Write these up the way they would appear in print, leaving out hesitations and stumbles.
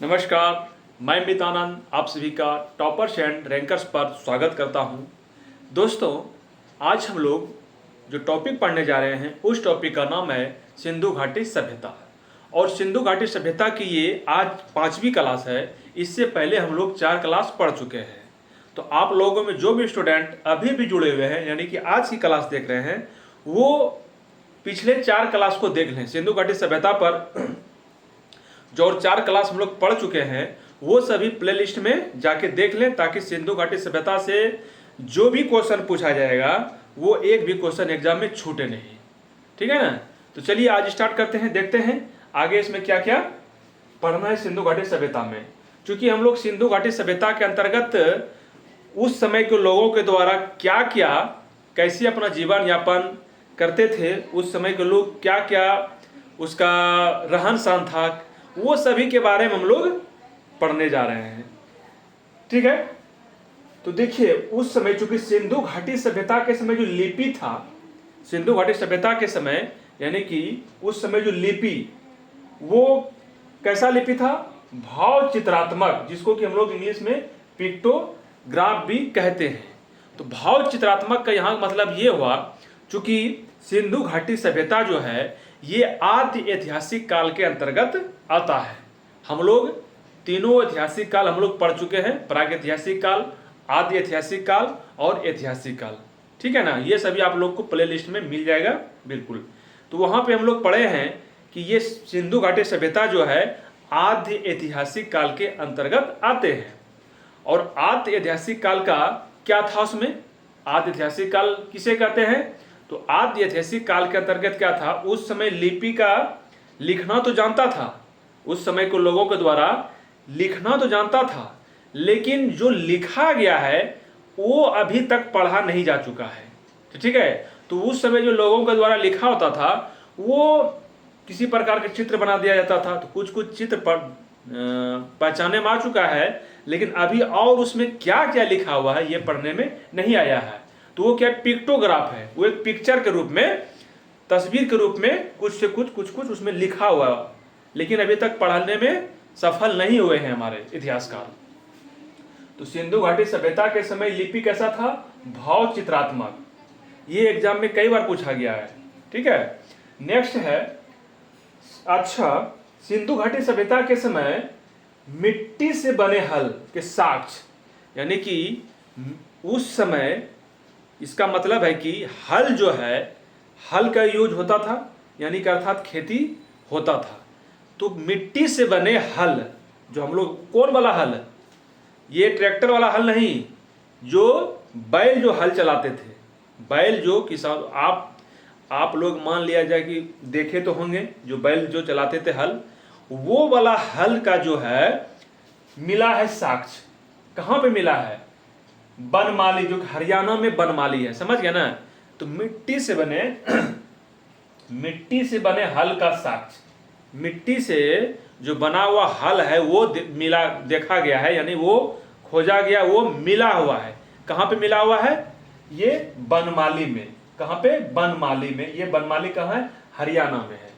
नमस्कार, मैं अमित आनंद आप सभी का टॉपर्स एंड रैंकर्स पर स्वागत करता हूं। दोस्तों, आज हम लोग जो टॉपिक पढ़ने जा रहे हैं उस टॉपिक का नाम है सिंधु घाटी सभ्यता। और सिंधु घाटी सभ्यता की ये आज 5वीं क्लास है। इससे पहले हम लोग 4 क्लास पढ़ चुके हैं। तो आप लोगों में जो भी स्टूडेंट अभी भी जुड़े हुए हैं, यानी कि आज की क्लास देख रहे हैं, वो पिछले 4 क्लास को देख लें। सिंधु घाटी सभ्यता पर जो और 4 क्लास हम लोग पढ़ चुके हैं वो सभी प्लेलिस्ट में जाके देख लें, ताकि सिंधु घाटी सभ्यता से जो भी क्वेश्चन पूछा जाएगा वो एक भी क्वेश्चन एग्जाम में छूटे नहीं। ठीक है ना। तो चलिए आज स्टार्ट करते हैं, देखते हैं आगे इसमें क्या क्या पढ़ना है सिंधु घाटी सभ्यता में। क्योंकि हम लोग सिंधु घाटी सभ्यता के अंतर्गत उस समय के लोगों के द्वारा क्या क्या कैसे अपना जीवन यापन करते थे, उस समय के लोग क्या क्या उसका रहन सहन था, वो सभी के बारे में हम लोग पढ़ने जा रहे हैं। ठीक है। तो देखिए, उस समय चूंकि सिंधु घाटी सभ्यता के समय जो लिपि था, सिंधु घाटी सभ्यता के समय यानी कि उस समय जो लिपि, वो कैसा लिपि था? भाव चित्रात्मक, जिसको कि हम लोग इंग्लिश में पिक्टोग्राफ भी कहते हैं। तो भाव चित्रात्मक का यहाँ मतलब ये हुआ, चूंकि सिंधु घाटी सभ्यता जो है ये आदि ऐतिहासिक काल के अंतर्गत आता है। हम लोग तीनों ऐतिहासिक काल हम लोग पढ़ चुके हैं, प्रागैतिहासिक काल, आदि ऐतिहासिक काल और ऐतिहासिक काल। ठीक है ना। ये सभी आप लोग को प्ले लिस्ट में मिल जाएगा बिल्कुल। तो वहाँ पे हम लोग पढ़े हैं कि ये सिंधु घाटी सभ्यता जो है आदि ऐतिहासिक काल के अंतर्गत आते हैं। और आदि ऐतिहासिक काल का क्या था उसमें? आदि ऐतिहासिक काल किसे कहते हैं? तो आदि ऐतिहासिक काल के अंतर्गत क्या था? उस समय लिपि का लिखना तो जानता था, उस समय के लोगों के द्वारा लिखना तो जानता था, लेकिन जो लिखा गया है वो अभी तक पढ़ा नहीं जा चुका है। ठीक है। तो उस समय जो लोगों के द्वारा लिखा होता था वो किसी प्रकार के चित्र बना दिया जाता था। तो कुछ कुछ चित्र पर पहचाने में आ चुका है, लेकिन अभी और उसमें क्या क्या लिखा हुआ है ये पढ़ने में नहीं आया है। तो वो क्या पिक्टोग्राफ है, वो एक पिक्चर के रूप में, तस्वीर के रूप में कुछ से कुछ उसमें लिखा हुआ, लेकिन अभी तक पढ़ने में सफल नहीं हुए हैं हमारे इतिहासकार। तो सिंधु घाटी सभ्यता के समय लिपि कैसा था? भाव चित्रात्मक। ये एग्जाम में कई बार पूछा गया है। ठीक है। नेक्स्ट है, अच्छा, सिंधु घाटी सभ्यता के समय मिट्टी से बने हल के साक्ष्य, यानी कि उस समय, इसका मतलब है कि हल जो है, हल का यूज होता था, यानी कि अर्थात खेती होता था। तो मिट्टी से बने हल, जो हम लोग, कौन वाला हल? ये ट्रैक्टर वाला हल नहीं, जो बैल जो हल चलाते थे, बैल जो किसान, आप लोग मान लिया जाए कि देखे तो होंगे, जो बैल जो चलाते थे हल, वो वाला हल का जो है मिला है साक्ष्य। कहाँ पे मिला है? बनमाली, जो हरियाणा में बनमाली है, समझ गया ना। तो मिट्टी से बने हल का साक्ष्य, मिट्टी से जो बना हुआ हल है वो मिला, देखा गया है, यानी वो खोजा गया, वो मिला हुआ है। कहाँ पे मिला हुआ है? ये बनमाली में। कहाँ पे? बनमाली में। ये बनमाली कहाँ है? हरियाणा में है।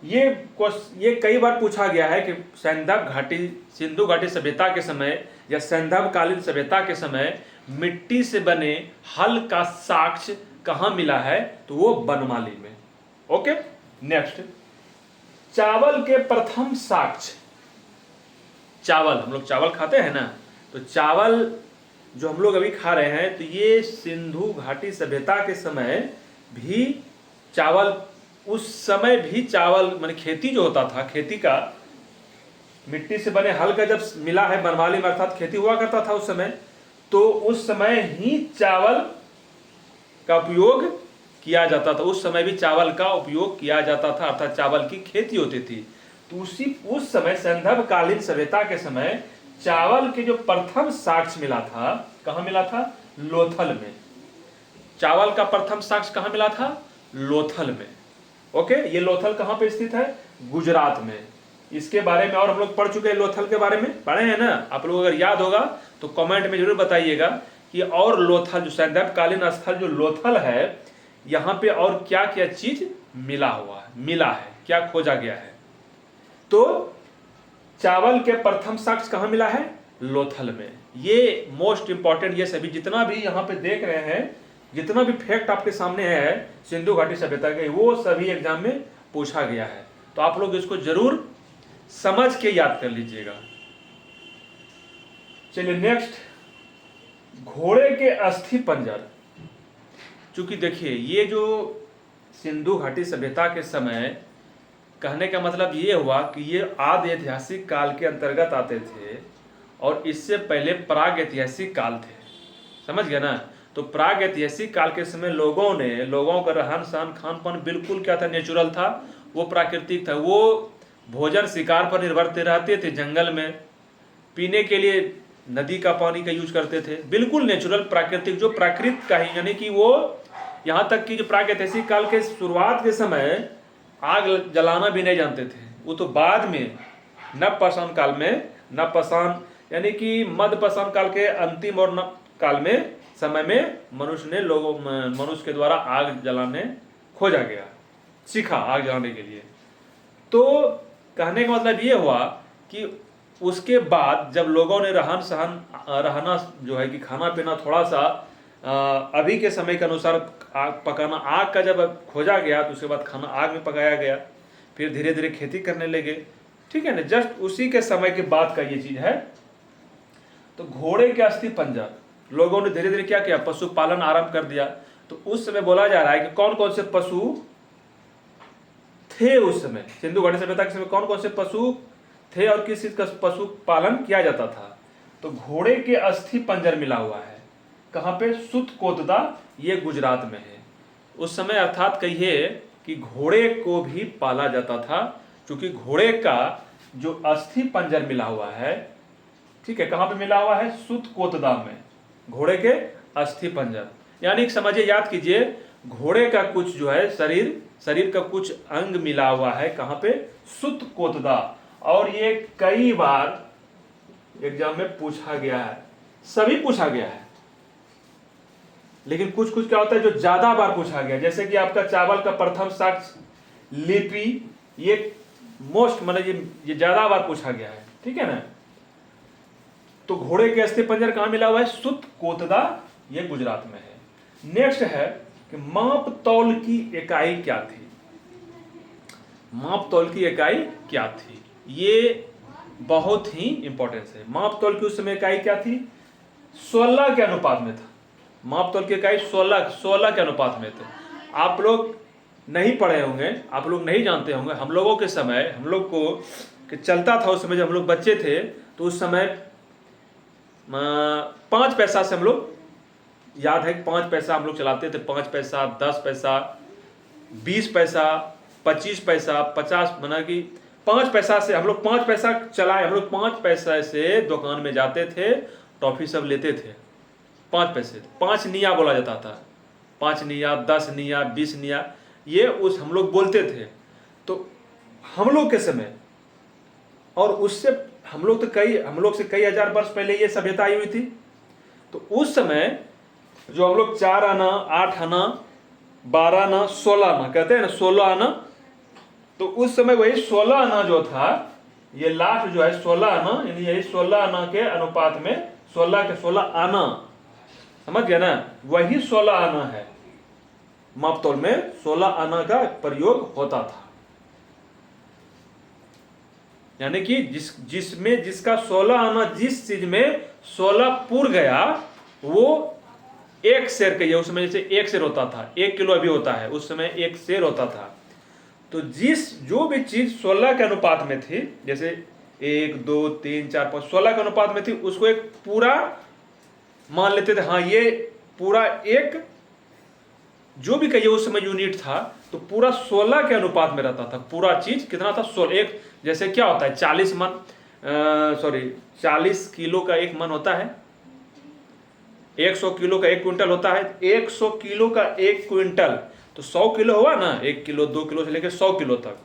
ये कई बार पूछा गया है कि सिंधु घाटी सभ्यता के समय या सैंधव कालीन सभ्यता के समय मिट्टी से बने हल का साक्ष्य कहाँ मिला है? तो वो बनमाली में। ओके। नेक्स्ट, चावल के प्रथम साक्ष्य। चावल, हम लोग चावल खाते हैं ना, तो चावल जो हम लोग अभी खा रहे हैं, तो ये सिंधु घाटी सभ्यता के समय भी चावल, उस समय भी चावल माने खेती जो होता था, खेती का मिट्टी से बने हल का जब मिला है बनमाली में, अर्थात खेती हुआ करता था उस समय, तो उस समय ही चावल का उपयोग किया जाता था। उस समय भी चावल का उपयोग किया जाता था, अर्थात चावल की खेती होती थी। तो उस समय सैंधव कालीन सभ्यता के समय चावल के जो प्रथम साक्ष्य मिला था, कहाँ मिला था? लोथल में। चावल का प्रथम साक्ष्य कहाँ मिला था? लोथल में। ओके। ये लोथल कहाँ पे स्थित है? गुजरात में। इसके बारे में और हम लोग पढ़ चुके हैं, लोथल के बारे में पढ़े हैं ना। आप लोग अगर याद होगा तो कमेंट में जरूर बताइएगा कि और लोथल, जो सैंधव कालीन स्थल जो लोथल है, यहाँ पे और क्या क्या चीज मिला है, क्या खोजा गया है। तो चावल के प्रथम साक्ष्य कहाँ मिला है? लोथल में। ये मोस्ट इंपॉर्टेंट, ये सभी जितना भी यहाँ पे देख रहे हैं, जितना भी फैक्ट आपके सामने है सिंधु घाटी सभ्यता के, वो सभी एग्जाम में पूछा गया है। तो आप लोग इसको जरूर समझ के याद कर लीजिएगा। चलिए नेक्स्ट, घोड़े के अस्थि पंजर। चूंकि देखिए ये जो सिंधु घाटी सभ्यता के समय, कहने का मतलब ये हुआ कि ये आदि ऐतिहासिक काल के अंतर्गत आते थे और इससे पहले प्राग ऐतिहासिक काल थे, समझ गया ना। तो प्राग ऐतिहासिक काल के समय लोगों का रहन सहन खान पान बिल्कुल क्या था? नेचुरल था, वो प्राकृतिक था। वो भोजन शिकार पर निर्भर रहते थे, जंगल में पीने के लिए नदी का पानी का यूज करते थे, बिल्कुल नेचुरल प्राकृतिक, जो प्राकृत का ही, यानी कि वो यहाँ तक कि जो प्राग ऐतिहासिक काल के शुरुआत के समय आग जलाना भी नहीं जानते थे। वो तो बाद में नवपाषाण काल में, नवपाषाण यानी कि मध्यपाषाण काल के अंतिम और नव काल में समय में मनुष्य के द्वारा आग जलाने खोजा गया, सीखा आग जलाने के लिए। तो कहने का मतलब ये हुआ कि उसके बाद जब लोगों ने रहना जो है कि खाना पीना थोड़ा सा अभी के समय के अनुसार आग पकाना, आग का जब खोजा गया तो उसके बाद खाना आग में पकाया गया, फिर धीरे धीरे खेती करने लगे, ठीक है ना। जस्ट उसी के समय के बाद का ये चीज है। तो घोड़े के अस्थि पंजर, लोगों ने धीरे धीरे क्या किया? पशुपालन आरंभ कर दिया। तो उस समय बोला जा रहा है कि कौन कौन से पशु थे उस समय, सिंधु घाटी सभ्यता के समय कौन कौन से पशु थे और किस चीज का पशु पालन किया जाता था। तो घोड़े के अस्थि पंजर मिला हुआ है, कहाँ पे? सुतकोतदा, ये गुजरात में है। उस समय अर्थात कहिए कि घोड़े को भी पाला जाता था, क्योंकि घोड़े का जो अस्थि पंजर मिला हुआ है, ठीक है, कहाँ पे मिला हुआ है? सुतकोतदा में, घोड़े के अस्थि पंजर। यानी कि समझिए, याद कीजिए, घोड़े का कुछ जो है शरीर का कुछ अंग मिला हुआ है, कहाँ पे? सुतकोतदा। और ये कई बार एग्जाम में पूछा गया है, सभी पूछा गया है, लेकिन कुछ कुछ क्या होता है जो ज्यादा बार पूछा गया। जैसे कि आपका चावल का प्रथम साक्ष्य लिपि, ये मोस्ट मतलब ये ज्यादा बार पूछा गया है, ठीक है ना। तो घोड़े के अस्थि पंजर कहां मिला हुआ है? सुतकोतदा, ये गुजरात में है। नेक्स्ट है कि माप तौल की इकाई क्या थी? माप तौल की इकाई क्या थी? ये बहुत ही इंपॉर्टेंस है। माप तौल की उस समय इकाई क्या थी? 16 के अनुपात में था। माप तौल की इकाई 16 के अनुपात में थे। आप लोग नहीं पढ़े होंगे, आप लोग नहीं जानते होंगे। हम लोगों के समय, हम लोग को कि चलता था उस समय, जब हम लोग बच्चे थे तो उस समय 5 पैसा से हम लोग, याद है 5 पैसा हम लोग चलाते थे। 5 पैसा, 10 पैसा, 20 पैसा, 25 पैसा, 50, माना कि 5 पैसा से हम लोग 5 पैसा चलाए। हम लोग 5 पैसा से दुकान में जाते थे, टॉफी सब लेते थे। 5 पैसे, 5 निया बोला जाता था। 5 निया, 10 निया, 20 निया, ये उस हम लोग बोलते थे। तो हम लोग के समय, और उससे हम लोग से कई हजार वर्ष पहले ये सभ्यता आई हुई थी। तो उस समय जो हम लोग 4 आना, 8 आना, 12 आना, 16 आना कहते हैं ना, 16 आना, तो उस समय वही 16 आना जो था, ये लास्ट जो है 16 आना, यानी यही 16 आना के अनुपात में 16 के 16 आना, समझ गया ना, वही 16 आना है। मापतौल में 16 आना का प्रयोग होता था। यानी कि जिसका 16 आना, जिस चीज में 16 पूर गया, वो 1 शेर कहिए। उस समय जैसे 1 शेर होता था, 1 किलो अभी होता है, उस समय 1 शेर होता था। तो जो भी चीज 16 के अनुपात में थी, जैसे 1, 2, 3, 4, 5 16 के अनुपात में थी, उसको एक पूरा मान लेते थे। हाँ, ये पूरा एक जो भी कहिए उस समय यूनिट था, तो पूरा 16 के अनुपात में रहता था। पूरा चीज कितना था? 16। एक जैसे क्या होता है 40 किलो का 1 मन होता है, 100 किलो का 1 क्विंटल होता है। 100 किलो का 1 क्विंटल तो 100 किलो हुआ ना, 1 किलो, 2 किलो से लेकर 100 किलो तक।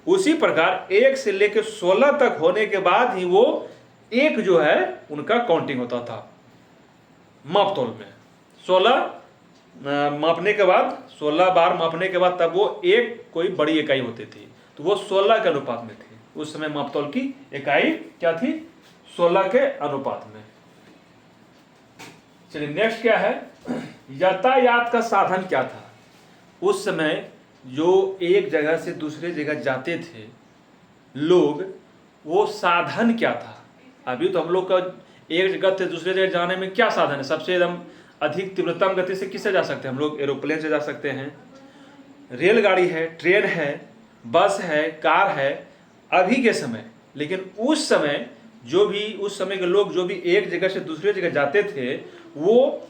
उसी प्रकार 1 से लेकर 16 तक होने के बाद ही वो एक जो है उनका काउंटिंग होता था मापतौल में। 16 मापने के बाद, 16 बार मापने के बाद तब वो एक कोई बड़ी इकाई होती थी। तो वो 16 के अनुपात में थी। उस समय मापतौल की इकाई क्या थी? 16 के अनुपात में। चलिए नेक्स्ट क्या है? यातायात का साधन क्या था? उस समय जो एक जगह से दूसरे जगह जाते थे लोग, वो साधन क्या था? अभी तो हम लोग का एक जगह से दूसरे जगह जाने में क्या साधन है? सबसे एकदम अधिक तीव्रतम गति से किससे जा सकते हैं हम लोग? एरोप्लेन से जा सकते हैं, रेलगाड़ी है, ट्रेन है, बस है, कार है अभी के समय। लेकिन उस समय उस समय के लोग जो भी एक जगह से दूसरे जगह जाते थे वो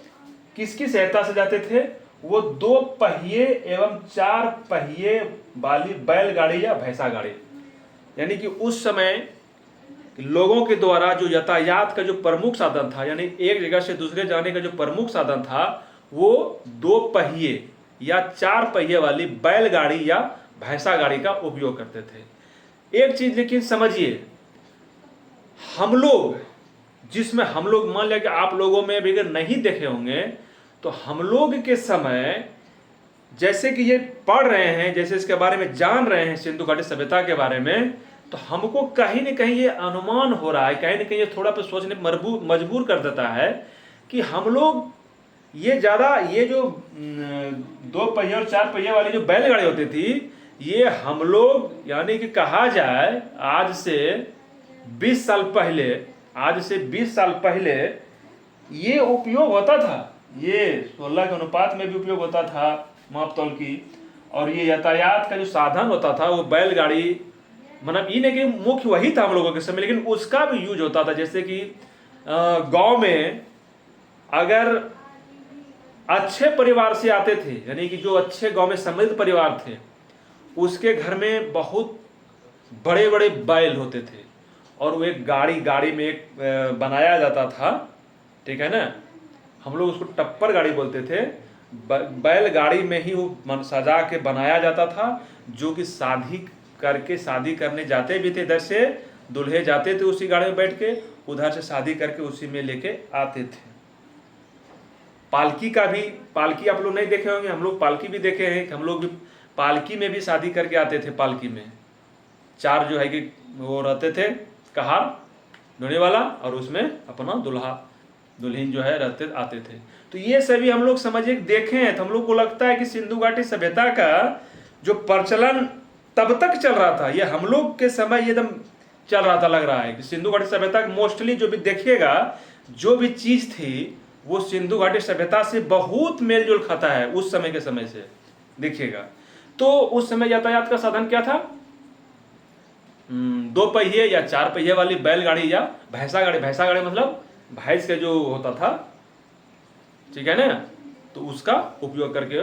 किसकी सहायता से जाते थे? वो 2 पहिए एवं 4 पहिए वाली बैलगाड़ी या भैंसा गाड़ी, यानी कि उस समय लोगों के द्वारा जो यातायात का जो प्रमुख साधन था, यानी एक जगह से दूसरे जाने का जो प्रमुख साधन था, वो 2 पहिए या 4 पहिए वाली बैलगाड़ी या भैंसा गाड़ी का उपयोग करते थे। एक चीज लेकिन समझिए, हम लोग जिसमें हम लोग मान लिया कि आप लोगों में भी अगर नहीं देखे होंगे तो हम लोग के समय जैसे कि ये पढ़ रहे हैं, जैसे इसके बारे में जान रहे हैं सिंधु घाटी सभ्यता के बारे में, तो हमको कहीं न कहीं ये अनुमान हो रहा है, कहीं न कहीं ये थोड़ा सा सोचने मजबूर कर देता है कि हम लोग ये ज़्यादा ये जो 2 पहिए और 4 पहिए वाली जो बैलगाड़ी होती थी, ये हम लोग यानी कि कहा जाए आज से 20 साल पहले ये उपयोग होता था। ये 16 के अनुपात में भी उपयोग होता था मापतौल की, और ये यातायात का जो साधन होता था वो बैलगाड़ी, मतलब ये नहीं कि मुख्य वही था हम लोगों के समय, लेकिन उसका भी यूज होता था। जैसे कि गांव में अगर अच्छे परिवार से आते थे, यानी कि जो अच्छे गांव में समृद्ध परिवार थे, उसके घर में बहुत बड़े बड़े बैल होते थे और वो एक गाड़ी में एक बनाया जाता था, ठीक है ना, हम लोग उसको टप्पर गाड़ी बोलते थे। बैल गाड़ी में ही वो सजा के बनाया जाता था, जो कि शादी करने जाते भी थे, इधर से दूल्हे जाते थे उसी गाड़ी में बैठ के, उधर से शादी करके उसी में लेके आते थे। पालकी आप लोग नहीं देखे होंगे, हम लोग पालकी भी देखे हैं, हम लोग भी पालकी में भी शादी करके आते थे। पालकी में 4 जो है कि वो रहते थे, कहार ढोने वाला, और उसमें अपना दुल्हन जो है आते थे। तो ये सभी हम लोग समझिए देखे हैं, तो हम लोग को लगता है कि सिंधु घाटी सभ्यता का जो प्रचलन तब तक चल रहा था, ये हम लोग के समय एकदम चल रहा था। लग रहा है कि सिंधु घाटी सभ्यता मोस्टली जो भी देखिएगा, जो भी चीज थी वो सिंधु घाटी सभ्यता से बहुत मेल जोल खाता है उस समय के समय से, देखिएगा। तो उस समय यातायात का साधन क्या था? 2 पहिए या 4 पहिए वाली बैलगाड़ी या भैंसा गाड़ी मतलब भैंस का जो होता था, ठीक है ना, तो उसका उपयोग करके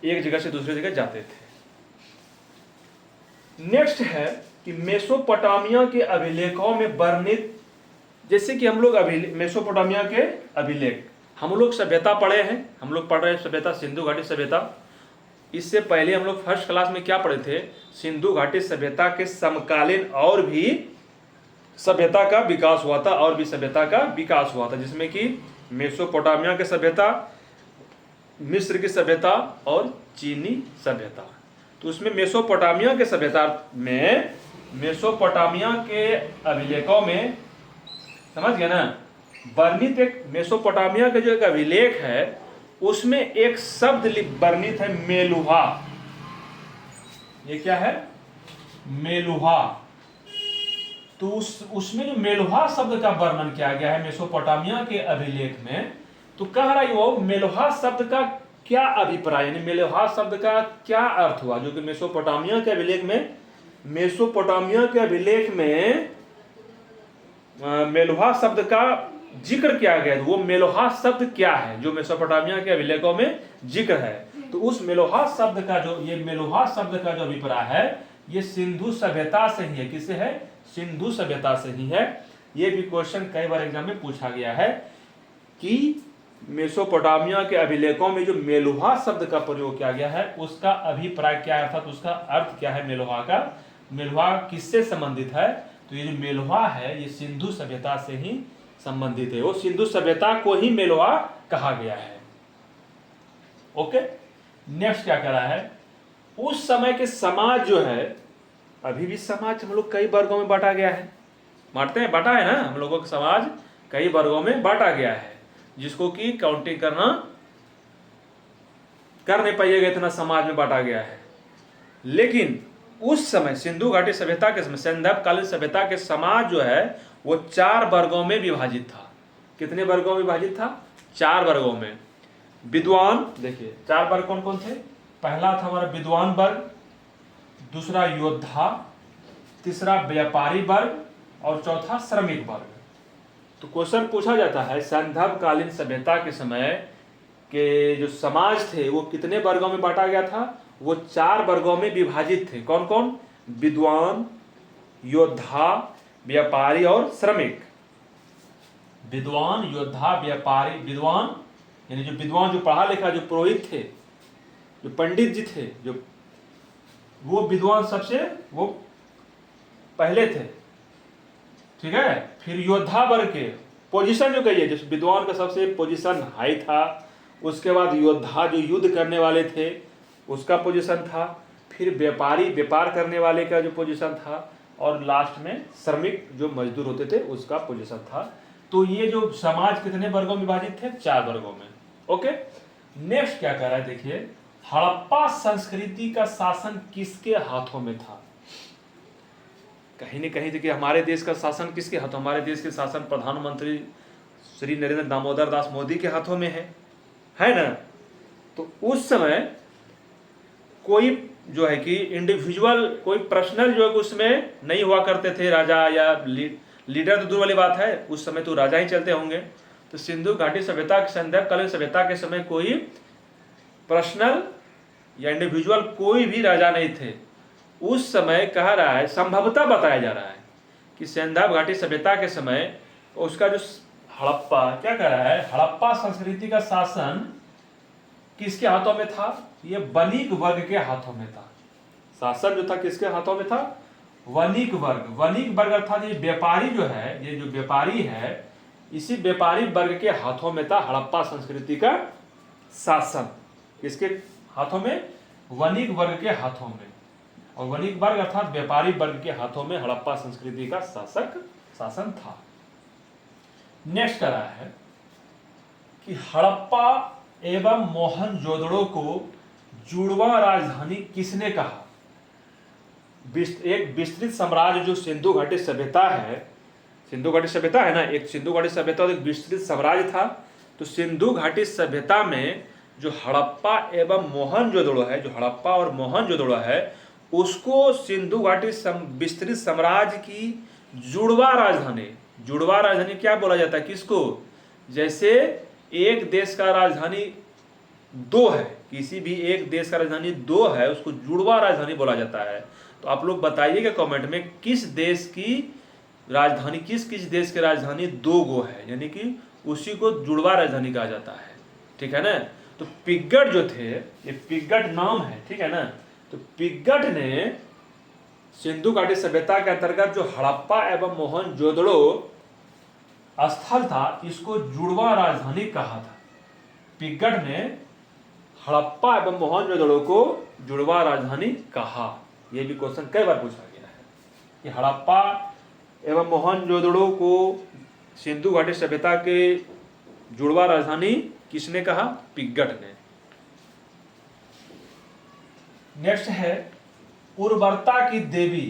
एक जगह से दूसरी जगह जाते थे। नेक्स्ट है कि मेसोपोटामिया के अभिलेखों में वर्णित, जैसे कि हम लोग मेसोपोटामिया के अभिलेख, हम लोग सभ्यता पढ़े हैं, हम लोग पढ़ रहे हैं सभ्यता, सिंधु घाटी सभ्यता। इससे पहले हम लोग फर्स्ट क्लास में क्या पढ़े थे? सिंधु घाटी सभ्यता के समकालीन और भी सभ्यता का विकास हुआ था, जिसमें कि मेसोपोटामिया की सभ्यता, मिस्र की सभ्यता और चीनी सभ्यता। तो उसमें मेसोपोटामिया के सभ्यता में, मेसोपोटामिया के अभिलेखों में, समझ गए ना, वर्णित एक मेसोपोटामिया का जो एक अभिलेख है उसमें एक शब्द वर्णित है, मेलुहा। ये क्या है? मेलुहा। तो उसमें जो मेलुहा शब्द का वर्णन किया गया है मेसोपोटामिया के अभिलेख में, तो कह रहा है वो मेलुहा शब्द का क्या अभिप्राय, यानी मेलुहा शब्द का क्या अर्थ हुआ, जो कि मेसोपोटामिया के अभिलेख में मेलुहा शब्द का जिक्र किया गया है। वो मेलुहा शब्द क्या है जो मेसोपोटामिया के अभिलेखों में जिक्र है? तो उस मेलुहा शब्द का जो अभिप्राय है, ये सिंधु सभ्यता से ही है। किससे है? सिंधु सभ्यता से ही है। ये भी क्वेश्चन कई बार एग्जाम में पूछा गया है कि मेसोपोटामिया के अभिलेखों में जो मेलुहा शब्द का प्रयोग किया गया है उसका अभिप्राय क्या है, अर्थात उसका अर्थ क्या है मेलुहा का? मेलुहा किससे संबंधित है? तो ये जो मेलुहा है ये सिंधु सभ्यता से ही संबंधित है। वो सिंधु सभ्यता को ही मेलुहा कहा गया है। ओके, नेक्स्ट क्या कह रहा है? उस समय के समाज जो है अभी भी समाज हम लोग कई वर्गों में बांटा गया है, बांटते हैं, बांटा है ना, हम लोगों का समाज कई वर्गों में बांटा गया है, जिसको कि काउंटिंग कर नहीं पाइएगा, इतना समाज में बांटा गया है। लेकिन उस समय सिंधु घाटी सभ्यता के समय, सैंधव कालीन सभ्यता के समाज जो है वो 4 वर्गों में विभाजित था। कितने वर्गों में विभाजित था? 4 वर्गों में। विद्वान, देखिए 4 वर्ग कौन कौन थे? पहला था हमारा विद्वान वर्ग, दूसरा योद्धा, तीसरा व्यापारी वर्ग और चौथा श्रमिक वर्ग। तो क्वेश्चन पूछा जाता है सैंधव कालीन सभ्यता के समय के जो समाज थे वो कितने वर्गों में बांटा गया था? वो 4 वर्गों में विभाजित थे। कौन कौन? विद्वान, योद्धा, व्यापारी और श्रमिक। विद्वान, योद्धा, व्यापारी। विद्वान यानी जो विद्वान, जो पढ़ा लिखा, जो पुरोहित थे, जो पंडित जी थे, जो वो विद्वान सबसे वो पहले थे, ठीक है। फिर योद्धा वर्ग के पोजीशन जो कहिए, जिस विद्वान का सबसे पोजीशन हाई था, उसके बाद योद्धा जो युद्ध करने वाले थे उसका पोजीशन था, फिर व्यापारी व्यापार करने वाले का जो पोजीशन था, और लास्ट में श्रमिक जो मजदूर होते थे उसका पोजीशन था। तो ये जो समाज कितने वर्गों में विभाजित थे? 4 वर्गों में। ओके, नेक्स्ट क्या कह रहा है, देखिए हड़प्पा संस्कृति का शासन किसके हाथों में था? कहीं न कहीं देखिए हमारे देश का शासन किसके हाथों? हमारे देश के शासन प्रधानमंत्री श्री नरेंद्र दामोदर दास मोदी के हाथों में है ना। तो उस समय कोई जो है कि इंडिविजुअल, कोई पर्सनल जो है उसमें नहीं हुआ करते थे, राजा या लीडर तो दूर वाली बात है, उस समय तो राजा ही चलते होंगे। तो सिंधु घाटी सभ्यता, सैंधव कालीन सभ्यता के समय कोई पर्सनल या इंडिविजुअल कोई भी राजा नहीं थे उस समय। कह रहा है, संभवतः बताया जा रहा है कि सैंधव घाटी सभ्यता के समय उसका जो हड़प्पा, क्या कह रहा है, हड़प्पा संस्कृति का शासन किसके हाथों में था? ये वणिक वर्ग के हाथों में था। शासन जो था किसके हाथों में था? वणिक वर्ग। वणिक वर्ग अर्थात ये व्यापारी जो है, ये जो व्यापारी है, इसी व्यापारी वर्ग के हाथों में था हड़प्पा संस्कृति का शासन। किसके हाथों में? वणिक वर्ग के हाथों में। और वणिक वर्ग अर्थात व्यापारी वर्ग के हाथों में हड़प्पा संस्कृति का शासन था। नेक्स्ट कह रहा है कि हड़प्पा एवं मोहनजोदड़ो को जुड़वा राजधानी किसने कहा? एक विस्तृत साम्राज्य जो सिंधु घाटी सभ्यता है, सिंधु घाटी सभ्यता है ना, एक सिंधु घाटी सभ्यता और एक विस्तृत साम्राज्य था। तो सिंधु घाटी सभ्यता में जो हड़प्पा एवं मोहनजोदड़ो है, जो हड़प्पा और मोहनजोदड़ो है, उसको सिंधु घाटी विस्तृत साम्राज्य की जुड़वा राजधानी, जुड़वा राजधानी क्या बोला जाता है? किसको? जैसे एक देश का राजधानी 2 है, किसी भी एक देश का राजधानी 2 है, उसको जुड़वा राजधानी बोला जाता है। तो आप लोग बताइएगा कमेंट में किस देश की राजधानी, किस किस देश की राजधानी 2 गो है, यानी कि उसी को जुड़वा राजधानी कहा जाता है, ठीक है ना। तो पिग्गट जो थे, ये पिग्गट नाम है, ठीक है ना। तो पिग्गट ने सिंधु घाटी सभ्यता के अंतर्गत जो हड़प्पा एवं मोहनजोदड़ो स्थल था, इसको जुड़वा राजधानी कहा था। पिग्गट ने हड़प्पा एवं मोहनजोदड़ो को जुड़वा राजधानी कहा। यह भी क्वेश्चन कई बार पूछा गया है कि हड़प्पा एवं मोहनजोदड़ो को सिंधु घाटी सभ्यता के जुड़वा राजधानी किसने कहा? पिग्गट ने। नेक्स्ट है उर्वरता की देवी।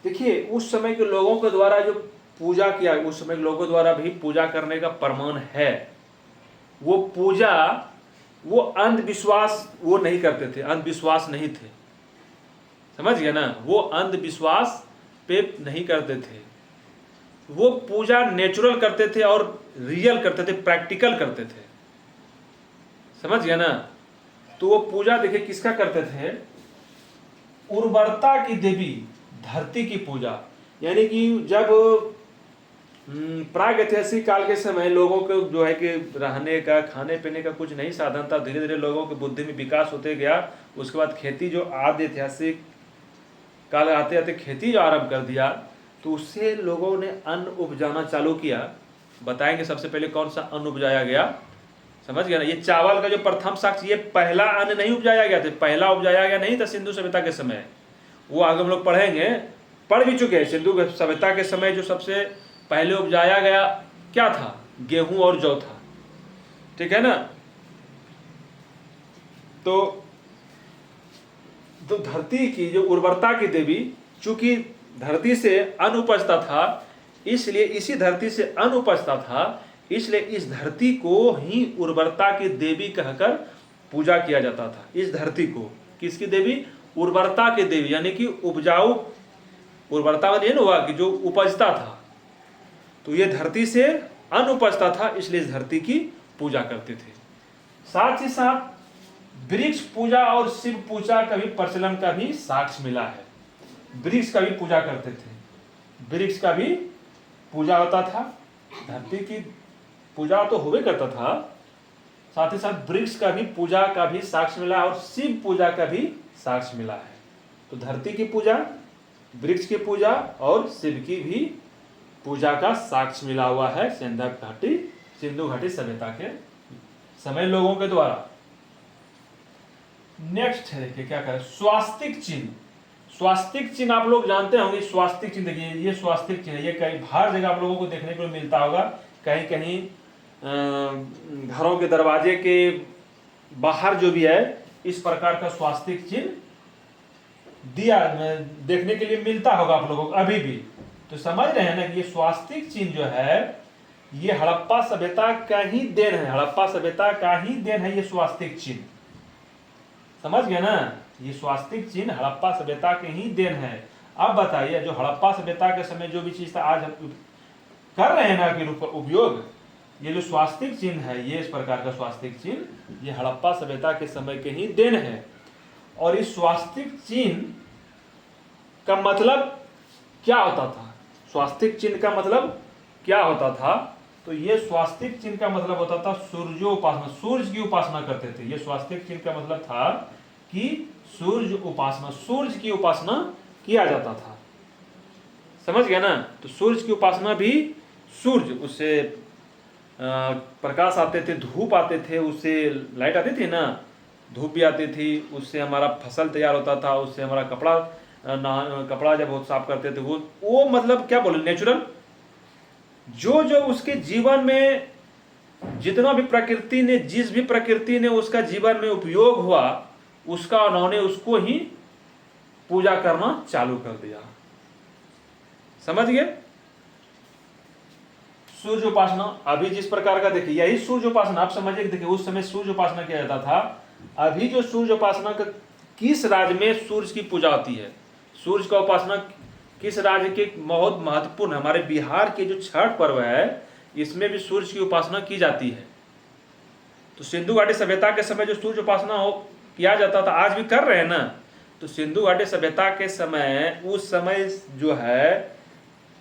देखिए उस समय के लोगों के द्वारा जो पूजा किया, उस समय के लोगों द्वारा भी पूजा करने का प्रमाण है। वो पूजा, वो अंधविश्वास वो नहीं करते थे, अंधविश्वास नहीं थे, समझ गए ना। वो अंधविश्वास पे नहीं करते थे, वो पूजा नेचुरल करते थे और रियल करते थे, प्रैक्टिकल करते थे, समझ गए ना। तो वो पूजा देखिए किसका करते थे? उर्वरता की देवी, धरती की पूजा। यानी कि जब प्रागैतिहासिक काल के समय लोगों को जो है कि रहने का, खाने पीने का कुछ नहीं साधन था, धीरे धीरे लोगों की बुद्धि में विकास होते गया। उसके बाद खेती जो आदि ऐतिहासिक काल आते आते खेती जो आरंभ कर दिया, तो उससे लोगों ने अन्न उपजाना चालू किया। बताएंगे सबसे पहले कौन सा अन्न उपजाया गया, समझ गया ना। ये चावल का जो प्रथम साक्ष्य, ये पहला अन्न नहीं उपजाया गया था, पहला उपजाया गया नहीं था सिंधु सभ्यता के समय। वो आगे हम लोग पढ़ेंगे, पढ़ भी चुके हैं। सिंधु सभ्यता के समय जो सबसे पहले उपजाया गया क्या था? गेहूं और जौ था, ठीक है ना। तो धरती की जो उर्वरता की देवी, चूंकि धरती से अन्न उपजता था, इसलिए इसी धरती से अन्न उपजता था, इसलिए इस धरती को ही उर्वरता की देवी कहकर पूजा किया जाता था। इस धरती को किसकी देवी? उर्वरता की देवी, यानी कि उपजाऊ, उर्वरता में नहीं हुआ कि जो उपजता था, तो ये धरती से अन्न उपजता था, इसलिए इस धरती की पूजा करते थे। साथ ही साथ वृक्ष पूजा और शिव पूजा का भी प्रचलन का भी साक्ष्य मिला है। वृक्ष का भी पूजा करते थे, वृक्ष का भी पूजा होता था, धरती की पूजा तो हुए करता था, साथ ही साथ वृक्ष का भी पूजा का भी साक्ष्य मिला और शिव पूजा का भी साक्ष्य मिला है। तो धरती की पूजा, वृक्ष की पूजा और शिव की भी पूजा का साक्ष्य मिला हुआ है सिंधु घाटी सभ्यता के समय लोगों के द्वारा। नेक्स्ट है, देखिए क्या करें, स्वास्तिक चिन्ह। स्वास्तिक चिन्ह आप लोग जानते होंगे। स्वास्तिक चिन्ह देखिए, ये स्वास्तिक चिन्ह, ये कई हर जगह आप लोगों को देखने को मिलता होगा। कहीं कहीं घरों के दरवाजे के बाहर जो भी है, इस प्रकार का स्वास्तिक चिन्ह दिया देखने के लिए मिलता होगा आप लोगों को अभी भी। तो समझ रहे हैं ना कि ये स्वास्तिक चिन्ह जो है, ये हड़प्पा सभ्यता का ही देन है, हड़प्पा सभ्यता का ही देन है ये स्वास्तिक चिन्ह। समझ गए ना, ये स्वास्तिक चिन्ह हड़प्पा सभ्यता के ही देन है। अब बताइए, जो हड़प्पा सभ्यता के समय जो भी चीज था, आज हम कर रहे हैं ना कि उपयोग, ये जो स्वास्तिक चिन्ह है, ये इस प्रकार का स्वास्तिक चिन्ह, ये हड़प्पा सभ्यता के समय के ही देन है। और इस स्वास्तिक चिन्ह का मतलब क्या होता था? स्वास्तिक चिन्ह का मतलब क्या होता था? तो ये स्वास्तिक चिन्ह का मतलब होता था सूर्योपासना, सूर्य की उपासना करते थे। ये स्वास्तिक चिन्ह का मतलब था कि सूर्य उपासना, सूर्य की उपासना किया जाता था। समझ गया ना। तो सूर्य की उपासना भी, सूर्य, उससे प्रकाश आते थे, धूप आते थे, उससे लाइट आती थी ना, धूप भी आती थी, उससे हमारा फसल तैयार होता था, उससे हमारा कपड़ा जब वो साफ करते थे, वो मतलब क्या बोले, नेचुरल, जो जो उसके जीवन में जितना भी प्रकृति ने, जिस भी प्रकृति ने उसका जीवन में उपयोग हुआ, उसका उन्होंने उसको ही पूजा करना चालू कर दिया। समझ गए। सूर्य उपासना अभी जिस प्रकार का, देखिए यही सूर्य उपासना आप समझिए। देखिए उस समय सूर्य उपासना किया जाता था। अभी जो सूर्य उपासना का, किस राज्य में सूर्य की पूजा होती है, सूर्य का उपासना किस राज्य के, बहुत महत्वपूर्ण, हमारे बिहार के जो छठ पर्व है, इसमें भी सूर्य की उपासना की जाती है। तो सिंधु घाटी सभ्यता के समय जो सूर्य उपासना किया जाता था, आज भी कर रहे हैं ना। तो सिंधु घाटी सभ्यता के समय, उस समय जो है,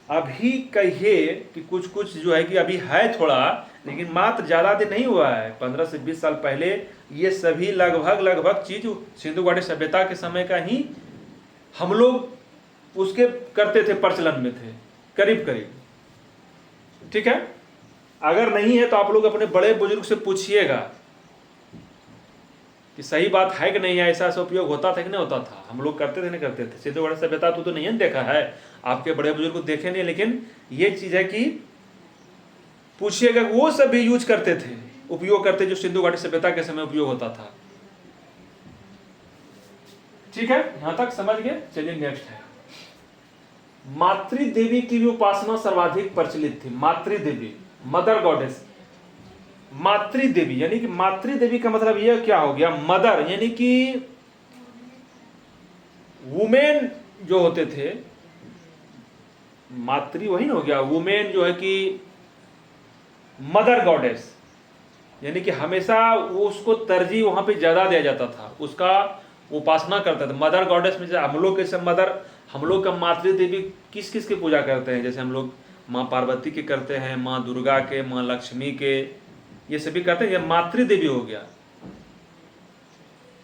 अभी कहिए कि कुछ कुछ जो है कि अभी है थोड़ा, लेकिन मात्र ज़्यादा दिन नहीं हुआ है, 15 से 20 साल पहले ये सभी लगभग चीज सिंधु घाटी सभ्यता के समय का ही हम लोग उसके करते थे, प्रचलन में थे करीब करीब। ठीक है। अगर नहीं है तो आप लोग अपने बड़े बुजुर्ग से पूछिएगा कि सही बात है कि नहीं है, ऐसा उपयोग होता था कि नहीं होता था, हम लोग करते थे नहीं करते थे। सिंधु घाटी सभ्यता तो नहीं देखा है, आपके बड़े बुजुर्ग को देखे नहीं, लेकिन ये चीज है कि पूछिएगा, वो सब भी यूज करते थे, उपयोग करते, जो सिंधु घाटी सभ्यता के समय उपयोग होता था। ठीक है, यहां तक समझ गए। चलिए नेक्स्ट है, मातृ देवी की भी उपासना सर्वाधिक प्रचलित थी। मातृ देवी, मदर गॉडेस, मातृ देवी, यानी कि मातृ देवी का मतलब यह क्या हो गया, मदर, यानी कि वुमेन जो होते थे, मातृ वही ना हो गया, वुमेन जो है कि मदर गॉडेस, यानी कि हमेशा वो उसको तरजीह वहां पे ज्यादा दिया जाता था, उसका उपासना करता था। मदर गॉडेस में हम लोग के मदर, हम लोग का मातृ देवी किस किस की पूजा करते हैं, जैसे हम लोग माँ पार्वती के करते हैं, माँ दुर्गा के, माँ लक्ष्मी के, ये सभी करते हैं। ये मातृ देवी हो गया,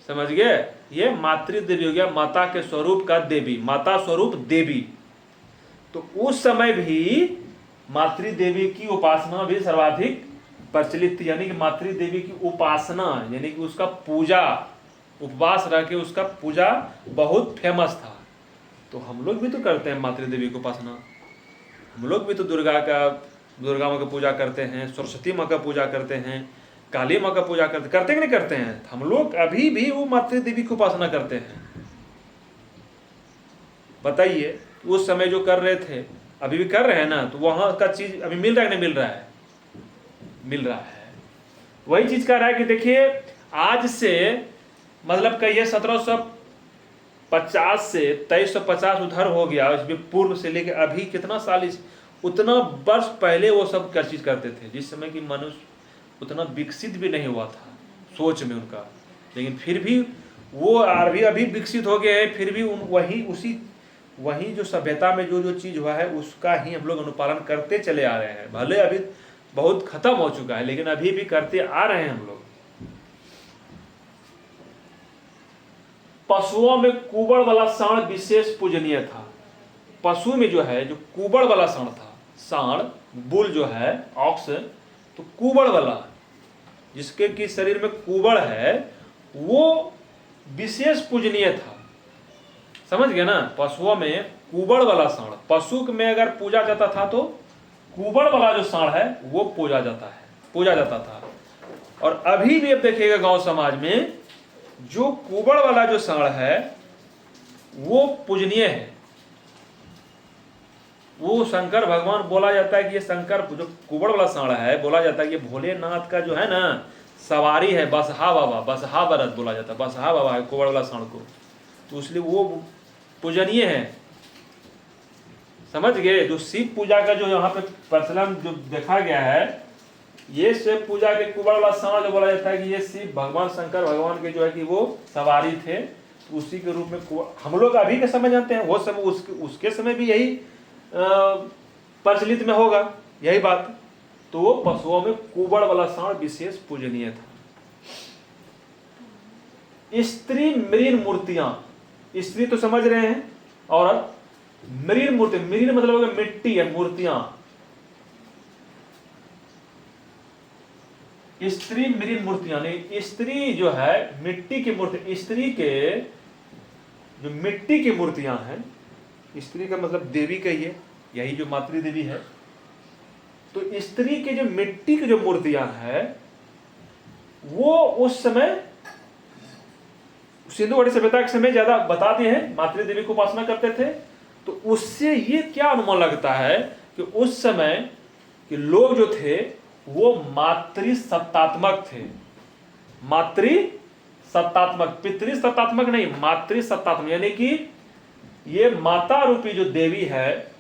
समझ गए, ये मातृ देवी हो गया, माता के स्वरूप का देवी, माता स्वरूप देवी। तो उस समय भी मातृ देवी की उपासना भी सर्वाधिक प्रचलित थी, यानी कि मातृ देवी की उपासना, यानी कि उसका पूजा, उपवास रह के उसका पूजा बहुत फेमस था। तो हम लोग भी तो करते हैं मातृ देवी की उपासना, हम लोग भी तो दुर्गा माँ का पूजा करते हैं, सरस्वती माँ का पूजा करते हैं, काली माँ का पूजा करते कि नहीं करते हैं? हम लोग अभी भी वो मातृ देवी की उपासना करते हैं। बताइए, उस समय जो कर रहे थे अभी भी कर रहे हैं ना, तो वहाँ का चीज़ अभी मिल रहा है कि नहीं मिल रहा है? मिल रहा है। वही चीज़ कह रहा है कि देखिए, आज से मतलब कहिए 1750 से 2350 उधर हो गया, इसमें पूर्व से लेके अभी कितना साल, उतना वर्ष पहले वो सब क्या चीज़ करते थे, जिस समय की मनुष्य उतना विकसित भी नहीं हुआ था सोच में उनका, लेकिन फिर भी वो अभी विकसित हो गए हैं, फिर भी वही जो सभ्यता में जो चीज़ हुआ है उसका ही हम लोग अनुपालन करते चले आ रहे हैं। भले अभी बहुत खत्म हो चुका है, लेकिन अभी भी करते आ रहे हैं हम लोग। पशुओं में कुबड़ वाला सांड विशेष पूजनीय था। पशु में जो है जो कुबड़ वाला सांड था, सांड बुल जो है ऑक्स, तो कुबड़ वाला जिसके की शरीर में कुबड़ है वो विशेष पूजनीय था। समझ गए ना? पशुओं में कुबड़ वाला सांड, पशु में अगर पूजा जाता था तो कुबड़ वाला जो सांड है वो पूजा जाता था। और अभी भी अब देखिएगा गांव समाज में जो कुबड़ वाला जो सांड है वो पूजनीय है। वो शंकर भगवान बोला जाता है कि ये शंकर जो कुबड़ वाला सांड है, बोला जाता है कि भोलेनाथ का जो है ना सवारी है, बसहा बाबा, बसहा बरत बोला जाता है, बसहा बाबा है कुबड़ वाला सांड को, तो इसलिए वो पूजनीय है। समझ गए? जो शिव पूजा का जो यहाँ पे प्रचलन जो देखा गया है, ये शिव पूजा के कुबड़ वाला सांड जो बोला जाता है कि ये शिव भगवान शंकर भगवान के जो है कि वो सवारी थे, तो उसी के रूप में हम लोग अभी के समय जानते हैं, वो समय उसके समय भी यही प्रचलित में होगा यही बात। तो वो पशुओं में कुबड़ वाला सांड विशेष पूजनीय था। स्त्री मृण मूर्तियां, स्त्री तो समझ रहे हैं, और मृण मूर्ति, मृण मतलब होगा मिट्टी है, मूर्तियां, स्त्री मृण मूर्तियां नहीं, स्त्री जो है मिट्टी की मूर्ति, स्त्री के जो मिट्टी की मूर्तियां हैं, स्त्री का मतलब देवी का ही है, यही जो मातृ देवी है, तो स्त्री के जो मिट्टी की जो मूर्तियां हैं वो उस समय सिंधु घाटी सभ्यता के समय ज्यादा बताते हैं मातृ देवी को उपासना करते थे। तो उससे ये क्या अनुमान लगता है कि उस समय के लोग जो थे वो मातृसत्तात्मक थे। मातृसत्तात्मक, पितृसत्तात्मक नहीं, मातृसत्तात्मक, यानी कि ये माता रूपी जो देवी है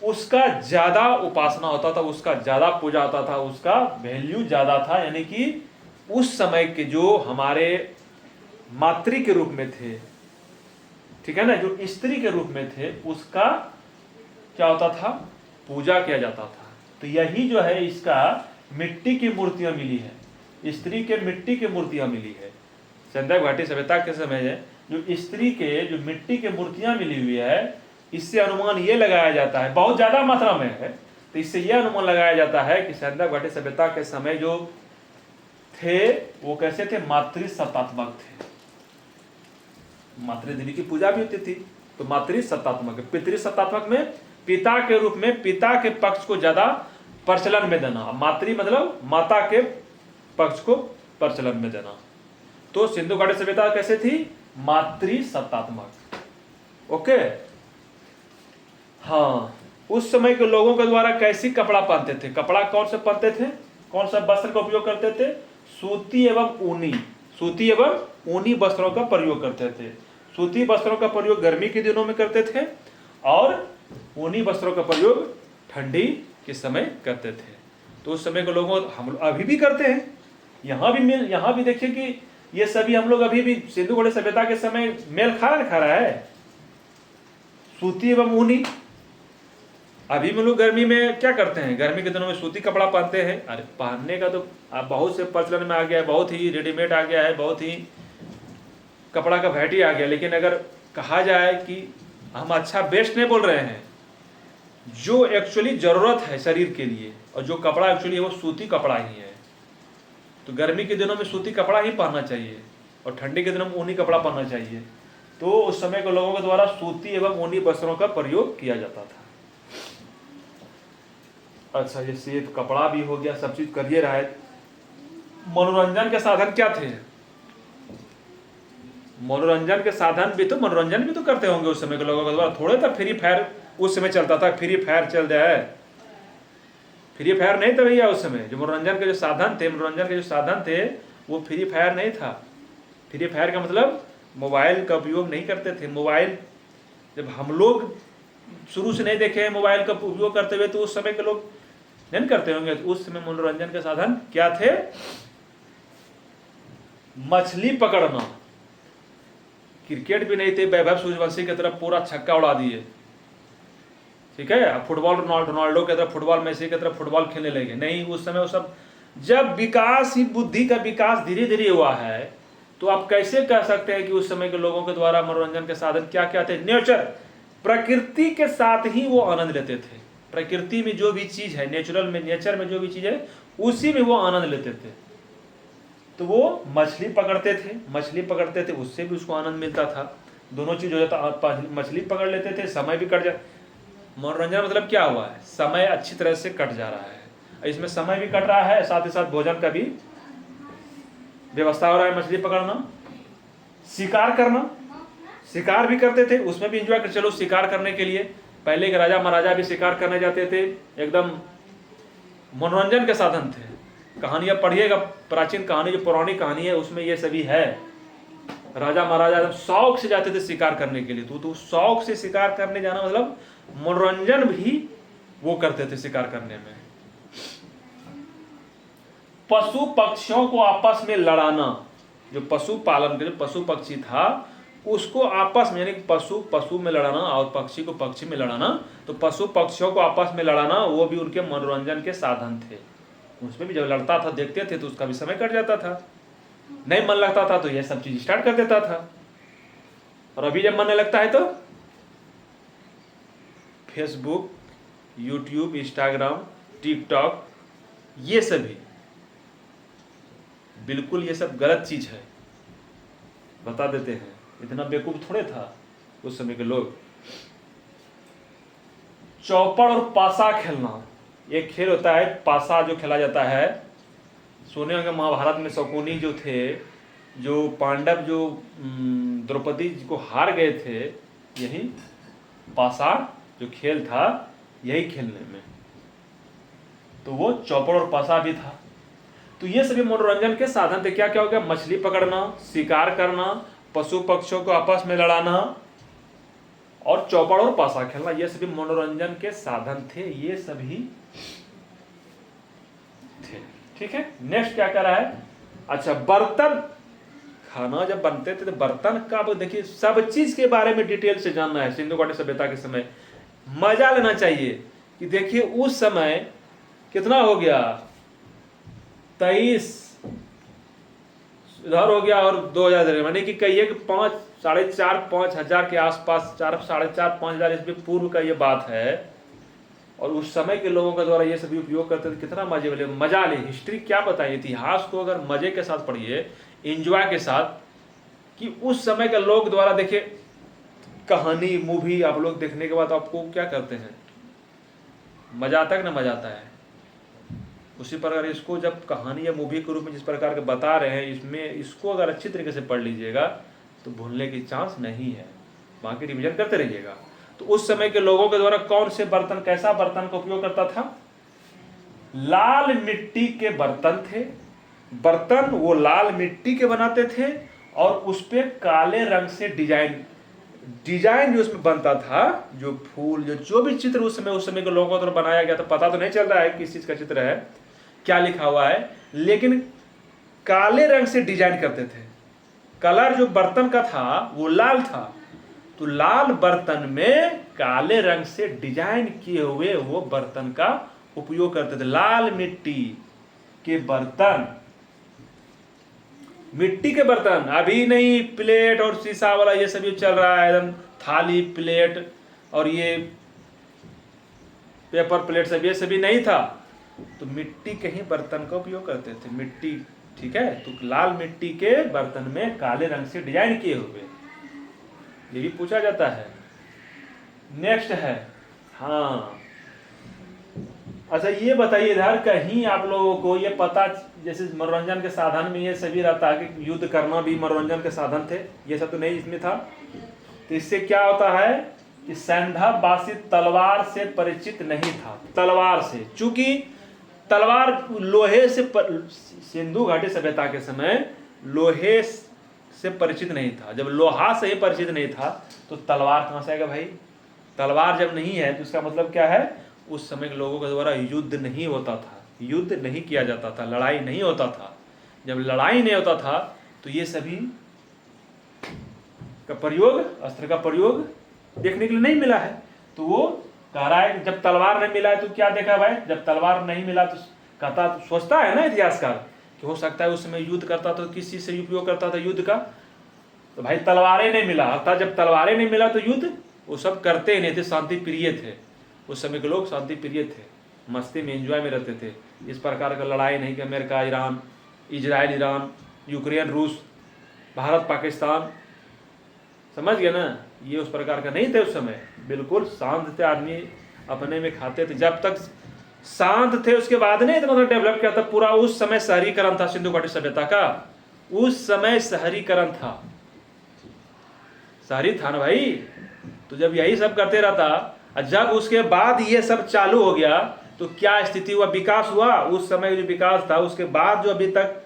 उसका ज्यादा उपासना होता था, उसका ज्यादा पूजा होता था, उसका वैल्यू ज्यादा था। यानी कि उस समय के जो हमारे मातृ के रूप में थे, ठीक है ना, जो स्त्री के रूप में थे, उसका क्या होता था, पूजा किया जाता था। तो यही जो है इसका मिट्टी की मूर्तियां मिली है, स्त्री के मिट्टी की मूर्तियां मिली है। सिंधु घाटी सभ्यता के समय जो स्त्री के जो मिट्टी की मूर्तियां मिली हुई है, इससे अनुमान ये लगाया जाता है, बहुत ज्यादा मात्रा में है, तो इससे यह अनुमान लगाया जाता है कि सिंधु घाटी सभ्यता के समय जो थे वो कैसे थे, मातृसत्तात्मक थे। मातृ देवी की पूजा भी होती थी, तो मातृसत्तात्मक। पितृसत्तात्मक में पिता के रूप में, पिता के पक्ष को ज्यादा प्रचलन में देना, मातृ मतलब माता के पक्ष को प्रचलन में देना। तो सिंधु घाटी सभ्यता कैसे थी, मातृसत्तात्मक। ओके, हाँ, उस समय के लोगों के द्वारा कैसी कपड़ा पहनते थे, कपड़ा कौन से पहनते थे, कौन सा वस्त्र का उपयोग करते थे, सूती एवं ऊनी, सूती एवं ऊनी वस्त्रों का प्रयोग करते थे। सूती वस्त्रों का प्रयोग गर्मी के दिनों में करते थे और ऊनी वस्त्रों का प्रयोग ठंडी के समय करते थे। तो उस समय के लोगों, हम अभी भी करते हैं, यहाँ भी देखिए कि ये सभी हम लोग अभी भी सिंधु घाटी सभ्यता के समय मेल खा रहा है, सूती एवं ऊनी। अभी हम लोग गर्मी में क्या करते हैं, गर्मी के दिनों में सूती कपड़ा पहनते हैं। अरे पहनने का तो अब बहुत से प्रचलन में आ गया है, बहुत ही रेडीमेड आ गया है, बहुत ही कपड़ा का वैरायटी आ गया। लेकिन अगर कहा जाए कि हम अच्छा बेस्ट नहीं बोल रहे हैं, जो एक्चुअली जरूरत है शरीर के लिए और जो कपड़ा एक्चुअली है वो सूती कपड़ा ही है। तो गर्मी के दिनों में सूती कपड़ा ही पहनना चाहिए और ठंडी के दिनों में ऊनी कपड़ा पहनना चाहिए। तो उस समय के लोगों के द्वारा सूती एवं ऊनी वस्त्रों का प्रयोग किया जाता था। अच्छा, जैसे ये कपड़ा भी हो गया, सब चीज करिए रहा है। मनोरंजन के साधन क्या थे? मनोरंजन के साधन भी तो, मनोरंजन भी तो करते होंगे उस समय के लोगों के द्वारा। थोड़े तक फ्री फायर उस समय चलता था, फ्री फायर चल जाए, फ्री फायर नहीं था भैया उस समय। जो मनोरंजन के जो साधन थे, मनोरंजन के जो साधन थे वो फ्री फायर नहीं था। फ्री फायर का मतलब मोबाइल का उपयोग नहीं करते थे। मोबाइल जब हम लोग शुरू से नहीं देखे मोबाइल का उपयोग करते हुए, तो उस समय के लोग नहीं करते होंगे। तो उस समय मनोरंजन के साधन क्या थे? मछली पकड़ना। क्रिकेट भी नहीं थे, वैभव सूर्यवंशी की तरफ पूरा छक्का उड़ा दिए, ठीक है। अब फुटबॉल रोनाल्डो की तरफ फुटबॉल, मेसी की तरफ फुटबॉल खेलने लगे, नहीं। उस समय वो सब, जब विकास ही, बुद्धि का विकास धीरे धीरे हुआ है, तो आप कैसे कह सकते हैं कि उस समय के लोगों के द्वारा मनोरंजन के साधन क्या क्या थे? नेचर, प्रकृति के साथ ही वो आनंद लेते थे। प्रकृति में जो भी चीज है, नेचुरल में, नेचर में जो भी चीज है, उसी में वो आनंद लेते थे। तो वो मछली पकड़ते थे, मछली पकड़ते थे, उससे भी उसको आनंद मिलता था। दोनों चीज हो जाता, मछली पकड़ लेते थे, समय भी कट जा। मनोरंजन मतलब क्या हुआ है? समय अच्छी तरह से कट जा रहा है, इसमें समय भी कट रहा है, साथ ही साथ भोजन का भी व्यवस्था हो रहा है। मछली पकड़ना, शिकार करना, शिकार भी करते थे, उसमें भी एंजॉय कर। चलो, शिकार करने के लिए पहले के राजा महाराजा भी शिकार करने जाते थे, एकदम मनोरंजन के साधन थे। कहानियां पढ़िएगा, प्राचीन कहानी, जो पौराणिक कहानी है उसमें ये सभी है। राजा महाराजा शौक से जाते थे शिकार करने के लिए। तो शौक से शिकार करने जाना मतलब मनोरंजन भी वो करते थे शिकार करने में। पशु पक्षियों को आपस में लड़ाना, जो पशु पालन के जो पशु पक्षी था उसको आपस में, यानी पशु पशु में लड़ाना और पक्षी को पक्षी में लड़ाना, तो पशु पक्षियों को आपस में लड़ाना वो भी उनके मनोरंजन के साधन थे। उसमें भी जब लड़ता था, देखते थे, तो उसका भी समय कट जाता था। नहीं मन लगता था तो ये सब चीज स्टार्ट कर देता था। और अभी जब मन लगता है तो फेसबुक, यूट्यूब, इंस्टाग्राम, टिकटॉक, ये सभी बिल्कुल ये सब गलत चीज है, बता देते हैं। इतना बेवकूफ थोड़े था उस समय के लोग। चौपड़ और पासा खेलना, एक खेल होता है पासा जो खेला जाता है। सुने होंगे महाभारत में शकुनी जो थे, जो पांडव जो द्रौपदी जी को हार गए थे, यही पासा जो खेल था, यही खेलने में। तो वो चौपड़ और पासा भी था। तो ये सभी मनोरंजन के साधन थे। क्या क्या हो गया? मछली पकड़ना, शिकार करना, पशु पक्षियों को आपस में लड़ाना और चौपड़ और पासा खेलना, ये सभी मनोरंजन के साधन थे, ये सभी थे, ठीक है। नेक्स्ट क्या कर रहा है? अच्छा, बर्तन, खाना जब बनते थे तो बर्तन का, देखिए सब चीज के बारे में डिटेल से जानना है। सिंधु घाटी सभ्यता के समय मजा लेना चाहिए कि देखिए उस समय कितना हो गया, 23 इधर हो गया और 2000, यानी कि कहिए कि 4,500-5,000 के आसपास, 4,500-5,000 ईस्वी पूर्व का ये बात है। और उस समय के लोगों के द्वारा ये सभी उपयोग करते थे। कितना मजा ले। हिस्ट्री क्या बताए, इतिहास को अगर मजे के साथ पढ़िए, एंजॉय के साथ, कि उस समय के लोग द्वारा देखिए कहानी, मूवी आप लोग देखने के बाद आपको क्या करते हैं, मजा आता है कि ना मजा आता है। उसी प्रकार इसको जब कहानी या मूवी के रूप में जिस प्रकार के बता रहे हैं, इसमें इसको अगर अच्छी तरीके से पढ़ लीजिएगा तो भूलने की चांस नहीं है, बाकी रिवीजन करते रहिएगा। तो उस समय के लोगों के द्वारा कौन से बर्तन, कैसा बर्तन का उपयोग करता था? लाल मिट्टी के बर्तन थे। बर्तन वो लाल मिट्टी के बनाते थे और उस पे काले रंग से डिजाइन जो उसमें बनता था, जो फूल, जो भी चित्र उस समय के लोगों द्वारा बनाया गया था। पता तो नहीं चल रहा है किस चीज का चित्र है, क्या लिखा हुआ है, लेकिन काले रंग से डिजाइन करते थे। कलर जो बर्तन का था वो लाल था, तो लाल बर्तन में काले रंग से डिजाइन किए हुए वो बर्तन का उपयोग करते थे। लाल मिट्टी के बर्तन, मिट्टी के बर्तन, अभी नहीं प्लेट और शीशा वाला ये सभी चल रहा है, एकदम थाली, प्लेट और ये पेपर प्लेट सब, ये सभी नहीं था। तो मिट्टी के ही बर्तन का उपयोग करते थे, मिट्टी, ठीक है। तो लाल मिट्टी के बर्तन में काले रंग से डिजाइन किए हुए। ये भी पूछा जाता है। नेक्स्ट है, हाँ अच्छा ये बताइए इधर कहीं आप लोगों को ये पता, जैसे मनोरंजन के साधन में ये सभी रहता है कि युद्ध करना भी मनोरंजन के साधन थे, ये सब तो नहीं इसमें था। तो इससे क्या होता है कि सैंधववासी तलवार से परिचित नहीं था। तलवार से, चूंकि तलवार लोहे से सिंधु घाटी सभ्यता के समय लोहे से परिचित नहीं था। जब लोहा से ही परिचित नहीं था तो तलवार कहाँ से आएगा भाई? तलवार जब नहीं है तो इसका मतलब क्या है? उस समय के लोगों के द्वारा युद्ध नहीं होता था, युद्ध नहीं किया जाता था, लड़ाई नहीं होता था। जब लड़ाई नहीं होता था तो ये सभी का प्रयोग, अस्त्र का प्रयोग देखने के लिए नहीं मिला है। तो वो कह रहा है कि जब तलवार नहीं मिला है तो क्या देखा भाई? जब तलवार नहीं मिला तो कहता, सोचता है ना इतिहासकार कि हो सकता है उस समय युद्ध करता तो किस चीज से उपयोग करता था युद्ध का? तो भाई तलवारें नहीं मिला, अर्थात जब तलवारें नहीं मिला तो युद्ध वो सब करते ही नहीं थे, शांति प्रिय थे। उस समय के लोग शांति प्रिय थे, मस्ती में, एंजॉय में रहते थे। इस प्रकार का लड़ाई नहीं कि America Iran, Israel Iran, Ukraine रूस, भारत पाकिस्तान, समझ गए ना? ये उस प्रकार का नहीं थे उस समय, बिल्कुल शांत थे, आदमी अपने में खाते थे। जब तक शांत थे उसके बाद नहीं इतना डेवलप किया था। पूरा उस समय शहरीकरण था सिंधु घाटी सभ्यता का, उस समय शहरीकरण था, शहरी था ना भाई। तो जब यही सब करते रहता, जब उसके बाद ये सब चालू हो गया तो क्या स्थिति हुआ? विकास हुआ। उस समय जो विकास था उसके बाद जो अभी तक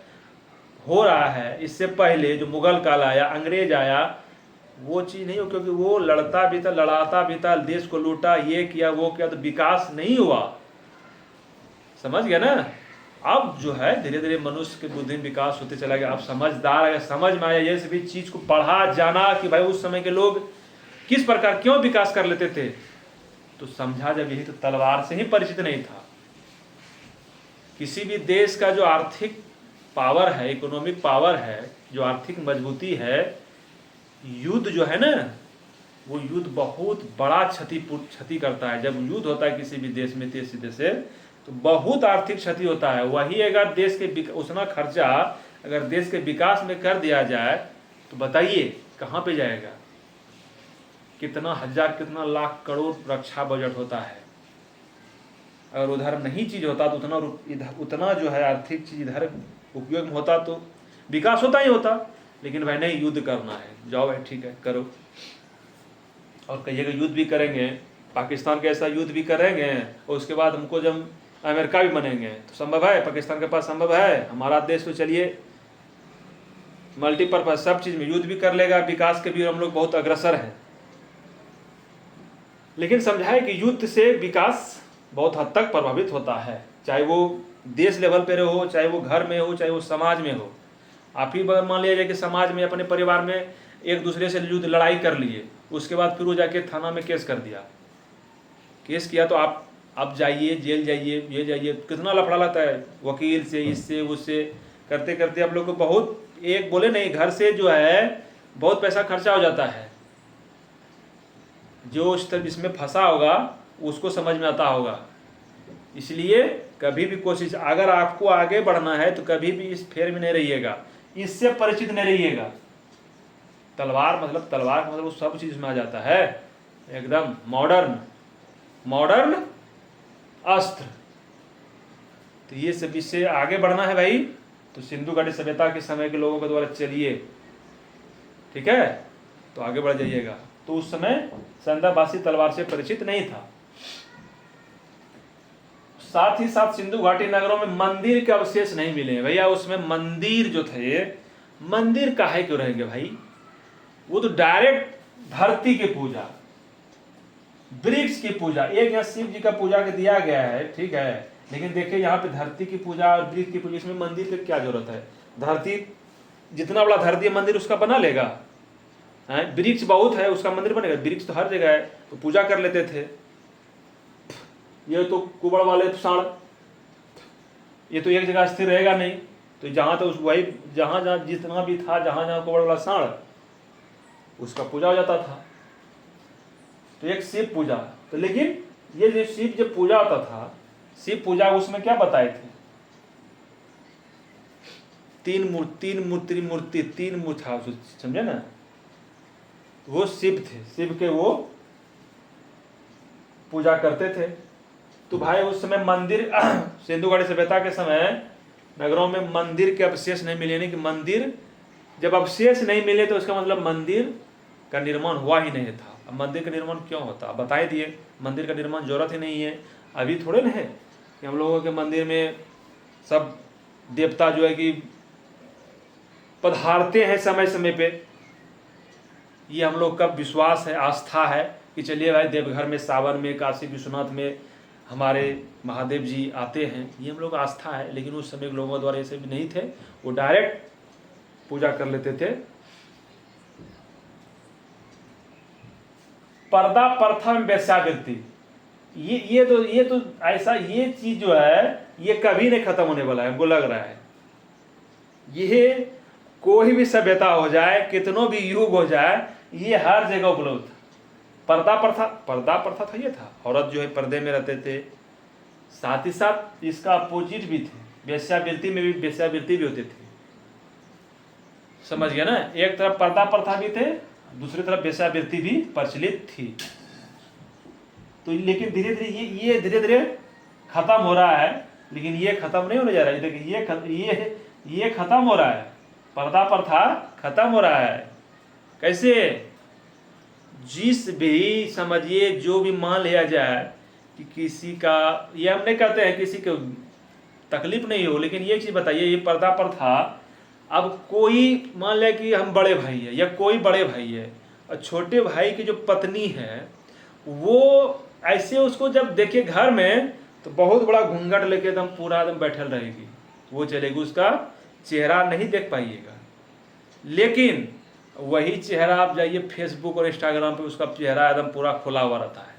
हो रहा है, इससे पहले जो मुगल काल आया, अंग्रेज आया, वो चीज नहीं हो, क्योंकि वो लड़ता भी था, लड़ाता भी था, देश को लूटा, ये किया वो किया, तो विकास नहीं हुआ। समझ गया ना? अब जो है धीरे धीरे मनुष्य के बुद्धि में विकास होते चला गया। अब समझदार है, समझ में आया, ये सभी चीज को पढ़ा, जाना कि भाई उस समय के लोग किस प्रकार क्यों विकास कर लेते थे। तो समझा जब यही, तो तलवार से ही परिचित नहीं था। किसी भी देश का जो आर्थिक पावर है, इकोनॉमिक पावर है, जो आर्थिक मजबूती है, युद्ध जो है ना, वो युद्ध बहुत बड़ा क्षति करता है। जब युद्ध होता है किसी भी देश में, देश से, तो बहुत आर्थिक क्षति होता है। वही अगर देश के उतना खर्चा अगर देश के विकास में कर दिया जाए तो बताइए कहाँ पे जाएगा? कितना हजार, कितना लाख करोड़ रक्षा बजट होता है। अगर उधर नहीं चीज होता तो उतना जो है आर्थिक चीज इधर उपयोग में होता तो विकास होता ही होता। लेकिन भाई नहीं, युद्ध करना है, जाओ भाई ठीक है करो। और कहिएगा युद्ध भी करेंगे, पाकिस्तान के ऐसा युद्ध भी करेंगे, और उसके बाद हमको जब अमेरिका भी बनेंगे, तो संभव है? पाकिस्तान के पास संभव है? हमारा देश तो चलिए मल्टीपर्पज सब चीज में युद्ध भी कर लेगा, विकास के भी हम लोग बहुत अग्रसर हैं। लेकिन समझाए कि युद्ध से विकास बहुत हद तक प्रभावित होता है, चाहे वो देश लेवल पे हो, चाहे वो घर में हो, चाहे वो समाज में हो। आप ही मान लिया जाए कि समाज में, अपने परिवार में एक दूसरे से युद्ध लड़ाई कर लिए, उसके बाद फिर वो जाके थाना में केस कर दिया, केस किया तो आप जाइए, जेल जाइए, ये जाइए, कितना लफड़ा लगता है, वकील से, इससे उससे करते करते आप लोग को बहुत, एक बोले नहीं, घर से जो है बहुत पैसा खर्चा हो जाता है। जो इसमें फंसा होगा उसको समझ में आता होगा। इसलिए कभी भी कोशिश, अगर आपको आगे बढ़ना है तो कभी भी इस फेर में नहीं रहिएगा, इससे परिचित नहीं रहिएगा। तलवार मतलब वो सब चीज में आ जाता है, एकदम मॉडर्न अस्त्र। तो ये सब, इससे आगे बढ़ना है भाई तो सिंधु घाटी सभ्यता के समय के लोगों के द्वारा चलिए, ठीक है, तो आगे बढ़ जाइएगा। तो उस समय सैंधववासी तलवार से परिचित नहीं था। साथ ही साथ सिंधु घाटी नगरों में मंदिर के अवशेष नहीं मिले भैया। उसमें मंदिर जो थे, मंदिर काहे क्यों रहेंगे भाई? वो तो डायरेक्ट धरती की पूजा, वृक्ष की पूजा। एक यहाँ शिव जी का पूजा के दिया गया है, ठीक है, लेकिन देखिए यहाँ पे धरती की पूजा और वृक्ष की पूजा, इसमें मंदिर की क्या जरूरत है? धरती, जितना बड़ा धरती मंदिर उसका बना लेगा, वृक्ष बहुत है उसका मंदिर बनेगा? वृक्ष तो हर जगह है, तो पूजा कर लेते थे। ये तो कुबड़ वाले साढ़, ये तो एक जगह स्थिर रहेगा नहीं, तो जहाँ तो वही जहाँ जहाँ जितना भी था, जहाँ जहाँ कुबड़ वाला साढ़, उसका पूजा हो जाता था। तो एक शिव पूजा, तो लेकिन ये जो शिव जब पूजा होता था, शिव पूजा, उसमें क्या बताए थे? तीन मूर्ति था, समझे ना? वो शिव थे, शिव के वो पूजा करते थे। तो भाई उस समय मंदिर सिंधु घाटी सभ्यता के समय नगरों में मंदिर के अवशेष नहीं मिले, यानी कि मंदिर जब अवशेष नहीं मिले तो उसका मतलब मंदिर का निर्माण हुआ ही नहीं था। अब मंदिर का निर्माण क्यों होता, बता ही दिए, मंदिर का निर्माण जरूरत ही नहीं है। अभी थोड़े ना है कि हम लोगों के मंदिर में सब देवता जो है कि पधारते हैं समय समय पे। ये हम लोग का विश्वास है, आस्था है कि चलिए भाई देवघर में सावन में, काशी विश्वनाथ में हमारे महादेव जी आते हैं, ये हम लोग आस्था है। लेकिन उस समय लोगों द्वारा ऐसे भी नहीं थे, वो डायरेक्ट पूजा कर लेते थे। पर्दा प्रथा में वेश्यावृत्ति, ये तो ऐसा, ये चीज जो है ये कभी नहीं खत्म होने वाला है, हमको लग रहा है। ये कोई भी सभ्यता हो जाए, कितनों भी युग हो जाए, ये हर जगह उपलब्ध था। पर्दा प्रथा था, ये था, औरत जो है पर्दे में रहते थे। साथ ही साथ इसका अपोजिट भी थे, वेश्यावृत्ति में भी वेश्यावृत्ति भी होते थे, समझ गया ना। एक तरफ पर्दा प्रथा भी थे, दूसरी तरफ वेश्यावृत्ति भी प्रचलित थी। तो लेकिन धीरे धीरे ये धीरे धीरे खत्म हो रहा है, लेकिन ये खत्म नहीं होने जा रहा है। देखिए ये खत्म हो रहा है, पर्दा प्रथा खत्म हो रहा है। कैसे, जिस भी समझिए जो भी मान लिया जाए कि किसी का, ये हम नहीं कहते हैं किसी को तकलीफ नहीं हो, लेकिन ये चीज बताइए, ये पर्दा प्रथा, अब कोई मान लिया कि हम बड़े भाई है या कोई बड़े भाई है और छोटे भाई की जो पत्नी है वो ऐसे उसको जब देखिए घर में तो बहुत बड़ा घूंघट लेके एकदम पूरा एकदम बैठल रहेगी, वो चलेगी, उसका चेहरा नहीं देख पाइएगा। लेकिन वही चेहरा आप जाइए फेसबुक और इंस्टाग्राम पे, उसका चेहरा एकदम पूरा खुला हुआ रहता है।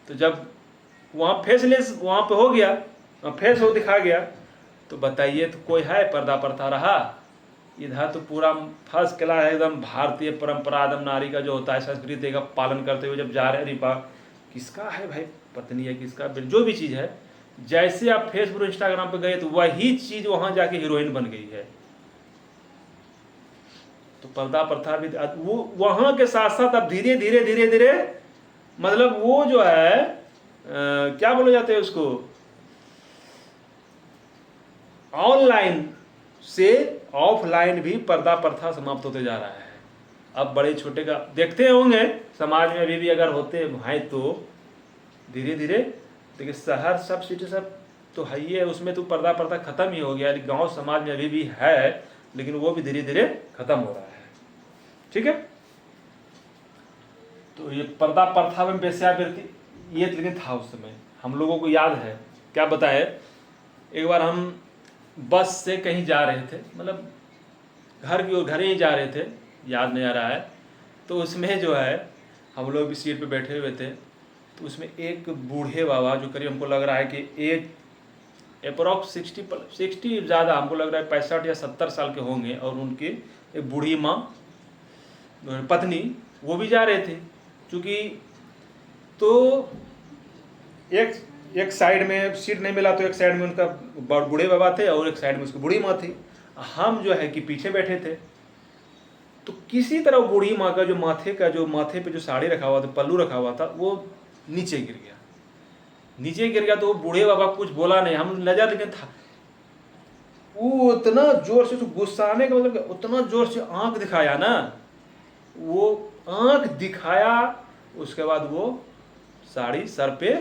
तो जब वहाँ फेसलेस वहाँ पे हो गया, फेस वो दिखा गया, तो बताइए तो कोई है पर्दा प्रथा रहा? इधर तो पूरा फर्स्ट क्लास है एकदम भारतीय परंपरा, एकदम नारी का जो होता है संस्कृति का पालन करते हुए जब जा रहे हैं, रिपा किसका है भाई पत्नी है, किसका जो भी चीज़ है, जैसे आप फेसबुक इंस्टाग्राम पे गए तो वही चीज़ वहाँ जाके हीरोइन बन गई है। तो पर्दा प्रथा भी वो वहाँ के साथ साथ अब धीरे धीरे मतलब वो जो है क्या बोले जाते हैं उसको, ऑनलाइन से ऑफलाइन भी पर्दा प्रथा समाप्त होते जा रहा है। अब बड़े छोटे का देखते होंगे समाज में अभी भी अगर होते हैं तो धीरे धीरे, देखिए शहर सब सिटी सब तो है ही है, उसमें तो पर्दा प्रथा खत्म ही हो गया। गांव समाज में अभी भी है, लेकिन वो भी धीरे धीरे खत्म हो रहा है। ठीक है, तो ये पर्दा प्रथा में वेश्यावृत्ति ये लेकिन था उस समय, हम लोगों को याद है। क्या बताए, एक बार हम बस से कहीं जा रहे थे, मतलब घर की ओर, घर ही जा रहे थे, याद नहीं आ रहा है। तो उसमें जो है हम लोग भी सीट पे बैठे हुए थे, तो उसमें एक बूढ़े बाबा जो करीब हमको लग रहा है कि एज अप्रॉक्स 60 ज़्यादा, हमको लग रहा है 65 या 70 साल के होंगे, और उनकी एक बूढ़ी माँ पत्नी वो भी जा रहे थे। चूँकि तो एक साइड में सीट नहीं मिला, तो एक साइड में उनका बूढ़े बाबा थे और एक साइड में उसकी बूढ़ी माँ थी। हम जो है कि पीछे बैठे थे। तो किसी तरह बूढ़ी माँ का जो माथे पे जो साड़ी रखा हुआ था, पल्लू रखा हुआ था, वो नीचे गिर गया। तो वो बूढ़े बाबा कुछ बोला नहीं, हम नजर, लेकिन था वो उतना जोर से, गुस्सा आने का मतलब उतना जोर से आंख दिखाया ना, वो आंख दिखाया, उसके बाद वो साड़ी सर पे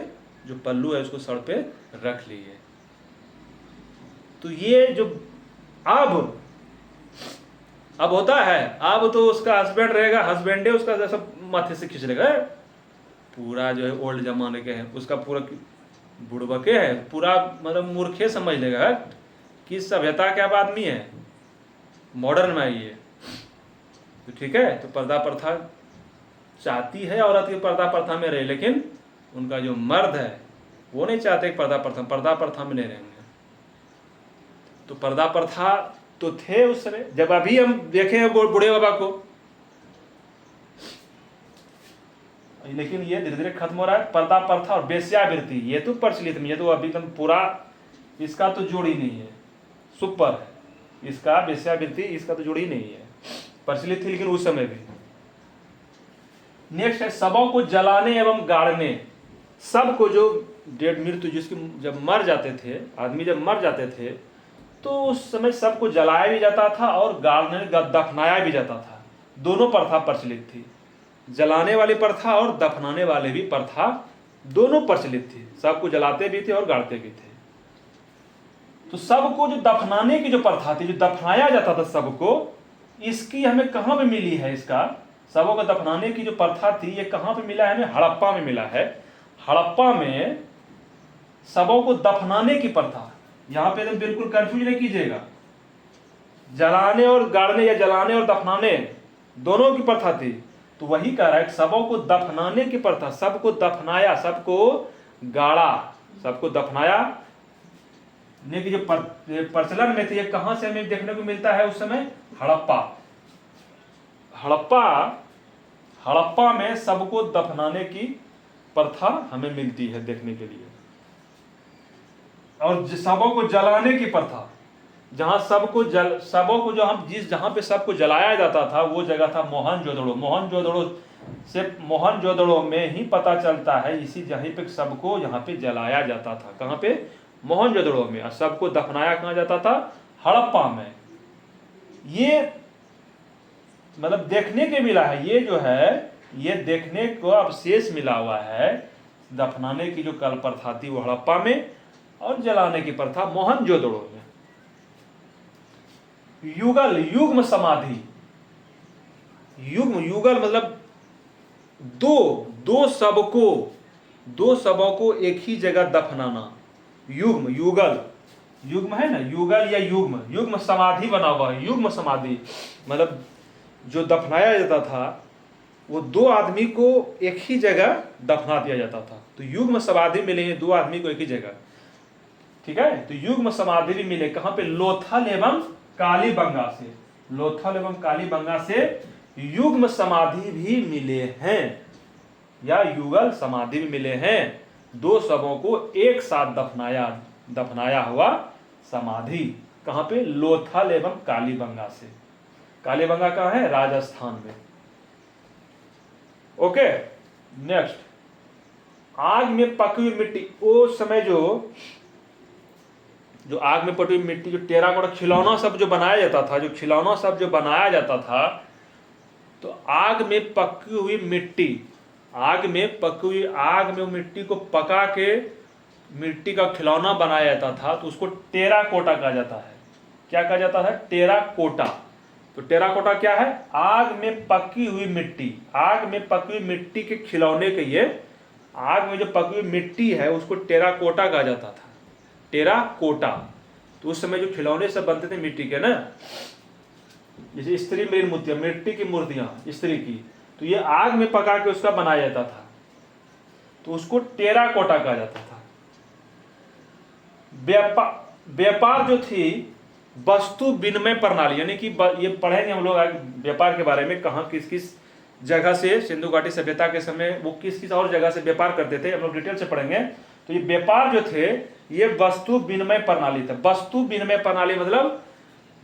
जो पल्लू है उसको सर पे रख ली है। तो ये जो अब होता है, अब तो उसका हस्बैंड रहेगा, हस्बैंडे उसका जैसा माथे से खींच लेगा, पूरा जो है ओल्ड जमाने के हैं, उसका पूरा बुड़बके है, पूरा मतलब मूर्खे समझ लेगा कि सभ्यता क्या आदमी है, मॉडर्न में आइए। तो ठीक है, तो पर्दा प्रथा चाहती है औरत की पर्दा प्रथा में रहे, लेकिन उनका जो मर्द है वो नहीं चाहते पर्दा प्रथा में नहीं रहेंगे। तो पर्दा प्रथा तो थे उस समय, जब अभी हम देखें बूढ़े बाबा को, लेकिन ये धीरे धीरे खत्म हो रहा है। पर्दा प्रथा और वेश्यावृत्ति ये तो प्रचलित में, ये तो अभी एकदम पूरा, इसका तो जोड़ ही नहीं है, सुपर है इसका, वेश्यावृत्ति इसका तो जोड़ ही नहीं है। प्रचलित थी, लेकिन उस समय भी। नेक्स्ट है शवों को जलाने एवं गाड़ने। सब को जो डेड मृत्यु जिसकी जब मर जाते थे, आदमी जब मर जाते थे तो उस समय सबको जलाया भी जाता था और गाड़ने दफनाया भी जाता था। दोनों प्रथा प्रचलित थी, जलाने वाली प्रथा और दफनाने वाले भी प्रथा दोनों प्रचलित थी। सबको जलाते भी थे और गाड़ते भी थे। तो सबको जो दफनाने की जो प्रथा थी, जो दफनाया जाता था सबको, इसकी हमें कहाँ पे मिली है? इसका सबों को दफनाने की जो प्रथा थी ये कहाँ पे मिला है? हमें हड़प्पा में मिला है। हड़प्पा में सबों को दफनाने की प्रथा, यहां पे एकदम बिल्कुल कंफ्यूज नहीं कीजिएगा, जलाने और गाड़ने या जलाने और दफनाने दोनों की प्रथा थी। तो वही कह रहा है सबों को दफनाने की प्रथा, सबको दफनाया, सबको गाड़ा, सबको दफनाया ने की जो प्रचलन में थी, ये कहां से हमें देखने को मिलता है? उस समय हड़प्पा। हड़प्पा में सबको दफनाने की प्रथा हमें मिलती है देखने के लिए। और सबों को जलाने की प्रथा, जहां सबों को जो हम जहां पे सबको जलाया जाता था वो जगह था मोहनजोदड़ो। मोहनजोदड़ो में ही पता चलता है, इसी जहीं पे सबको यहाँ पे जलाया जाता था। कहाँ पे? मोहनजोदड़ो में। और सबको दफनाया कहाँ जाता था? हड़प्पा में। ये मतलब देखने के मिला है, ये जो है ये देखने को अवशेष मिला हुआ है। दफनाने की जो कल प्रथा थी वो हड़प्पा में, और जलाने की प्रथा मोहनजोदड़ो में। युग्म समाधि। युगल मतलब दो शवों को एक ही जगह दफनाना। युग्म है ना, युगल या युग्म समाधि बना हुआ है। युग्म समाधि मतलब जो दफनाया जाता था वो दो आदमी को एक ही जगह दफना दिया जाता था। तो युग्म समाधि मिलेंगे दो आदमी को एक ही जगह, ठीक है। तो युग्म समाधि भी मिले कहां पे? लोथल एवं कालीबंगा से। लोथल एवं कालीबंगा से युग्म समाधि भी मिले हैं, या युगल समाधि भी मिले हैं। दो शवों को एक साथ दफनाया हुआ समाधि कहां पे? लोथल एवं कालीबंगा से। कालीबंगा कहां है? राजस्थान में। ओके। नेक्स्ट, आग में पकी हुई मिट्टी। उस समय जो आग में पकी हुई मिट्टी, जो टेराकोटा खिलौना सब जो बनाया जाता था, तो आग में पकी हुई मिट्टी, आग में मिट्टी को पका के मिट्टी का खिलौना बनाया जाता था। तो उसको टेराकोटा कहा जाता है। क्या कहा जाता है? टेराकोटा। तो टेराकोटा क्या है? आग में पकी हुई मिट्टी। आग में पकी हुई मिट्टी के खिलौने के ये, आग में जो पकी हुई मिट्टी है उसको टेराकोटा कहा जाता था। टेराकोटा। तो उस समय जो खिलौने सब बनते थे मिट्टी के ना, जैसे स्त्री मृण मूर्तियां, मिट्टी की मूर्तियां स्त्री की, तो ये आग में पका के उसका बनाया जाता था। तो उसको टेराकोटा कहा जाता था। व्यापार जो थी वस्तु विनिमय प्रणाली, यानी कि ये पढ़ेंगे हम लोग व्यापार के बारे में, कहाँ किस किस जगह से सिंधु घाटी सभ्यता के समय वो किस किस और जगह से व्यापार करते थे, हम लोग डिटेल से पढ़ेंगे। तो ये व्यापार जो थे ये वस्तु विनिमय प्रणाली था। वस्तु विनिमय प्रणाली मतलब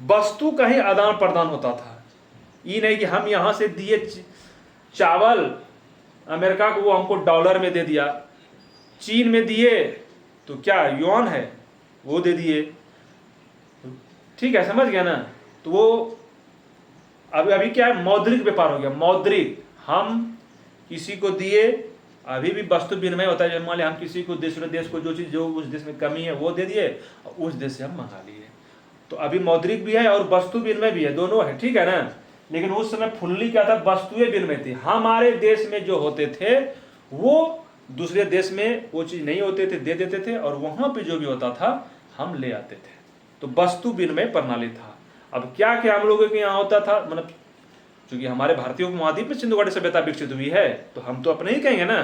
वस्तु का ही आदान प्रदान होता था। ये नहीं कि हम यहाँ से दिए चावल अमेरिका को, वो हमको डॉलर में दे दिया। चीन में दिए तो क्या युआन है वो दे दिए, ठीक है, समझ गया ना। तो वो अभी क्या है? मौद्रिक व्यापार हो गया। मौद्रिक, हम किसी को दिए, अभी भी वस्तु विनिमय होता है। मान लिया हम किसी को दूसरे देश को जो चीज़ जो उस देश में कमी है वो दे दिए, उस देश से हम मंगा लिए। तो अभी मौद्रिक भी है और वस्तु विनिमय भी है, दोनों है, ठीक है ना। लेकिन उस समय फुल्ली क्या था? वस्तुएं विनिमय थी। हमारे देश में जो होते थे वो दूसरे देश में वो चीज़ नहीं होते थे, दे देते थे, और वहाँ पे जो भी होता था हम ले आते थे। तो वस्तु विनिमय प्रणाली था। अब क्या क्या हम लोगों के यहाँ होता था, मतलब चूंकि हमारे भारतीय उपमहाद्वीप में सिंधु घाटी सभ्यता विकसित हुई है तो हम तो अपने ही कहेंगे ना।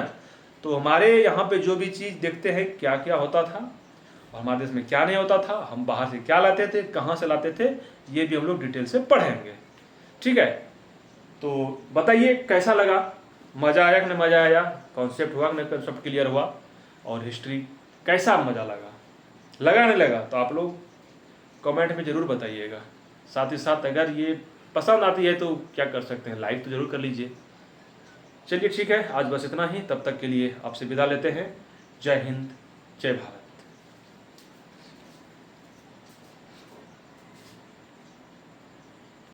तो हमारे यहाँ पे जो भी चीज़ देखते हैं क्या क्या होता था और हमारे देश में क्या नहीं होता था, हम बाहर से क्या लाते थे, कहाँ से लाते थे, ये भी हम लोग डिटेल से पढ़ेंगे, ठीक है। तो बताइए कैसा लगा, मज़ा आया कि नहीं मज़ा आया, कॉन्सेप्ट हुआ कि नहीं कॉन्सेप्ट क्लियर हुआ, और हिस्ट्री कैसा मज़ा लगा नहीं लगा तो आप लोग कमेंट में ज़रूर बताइएगा। साथ ही साथ अगर ये पसंद आती है तो क्या कर सकते हैं, लाइक तो ज़रूर कर लीजिए। चलिए ठीक है, आज बस इतना ही। तब तक के लिए आपसे विदा लेते हैं। जय हिंद, जय भारत।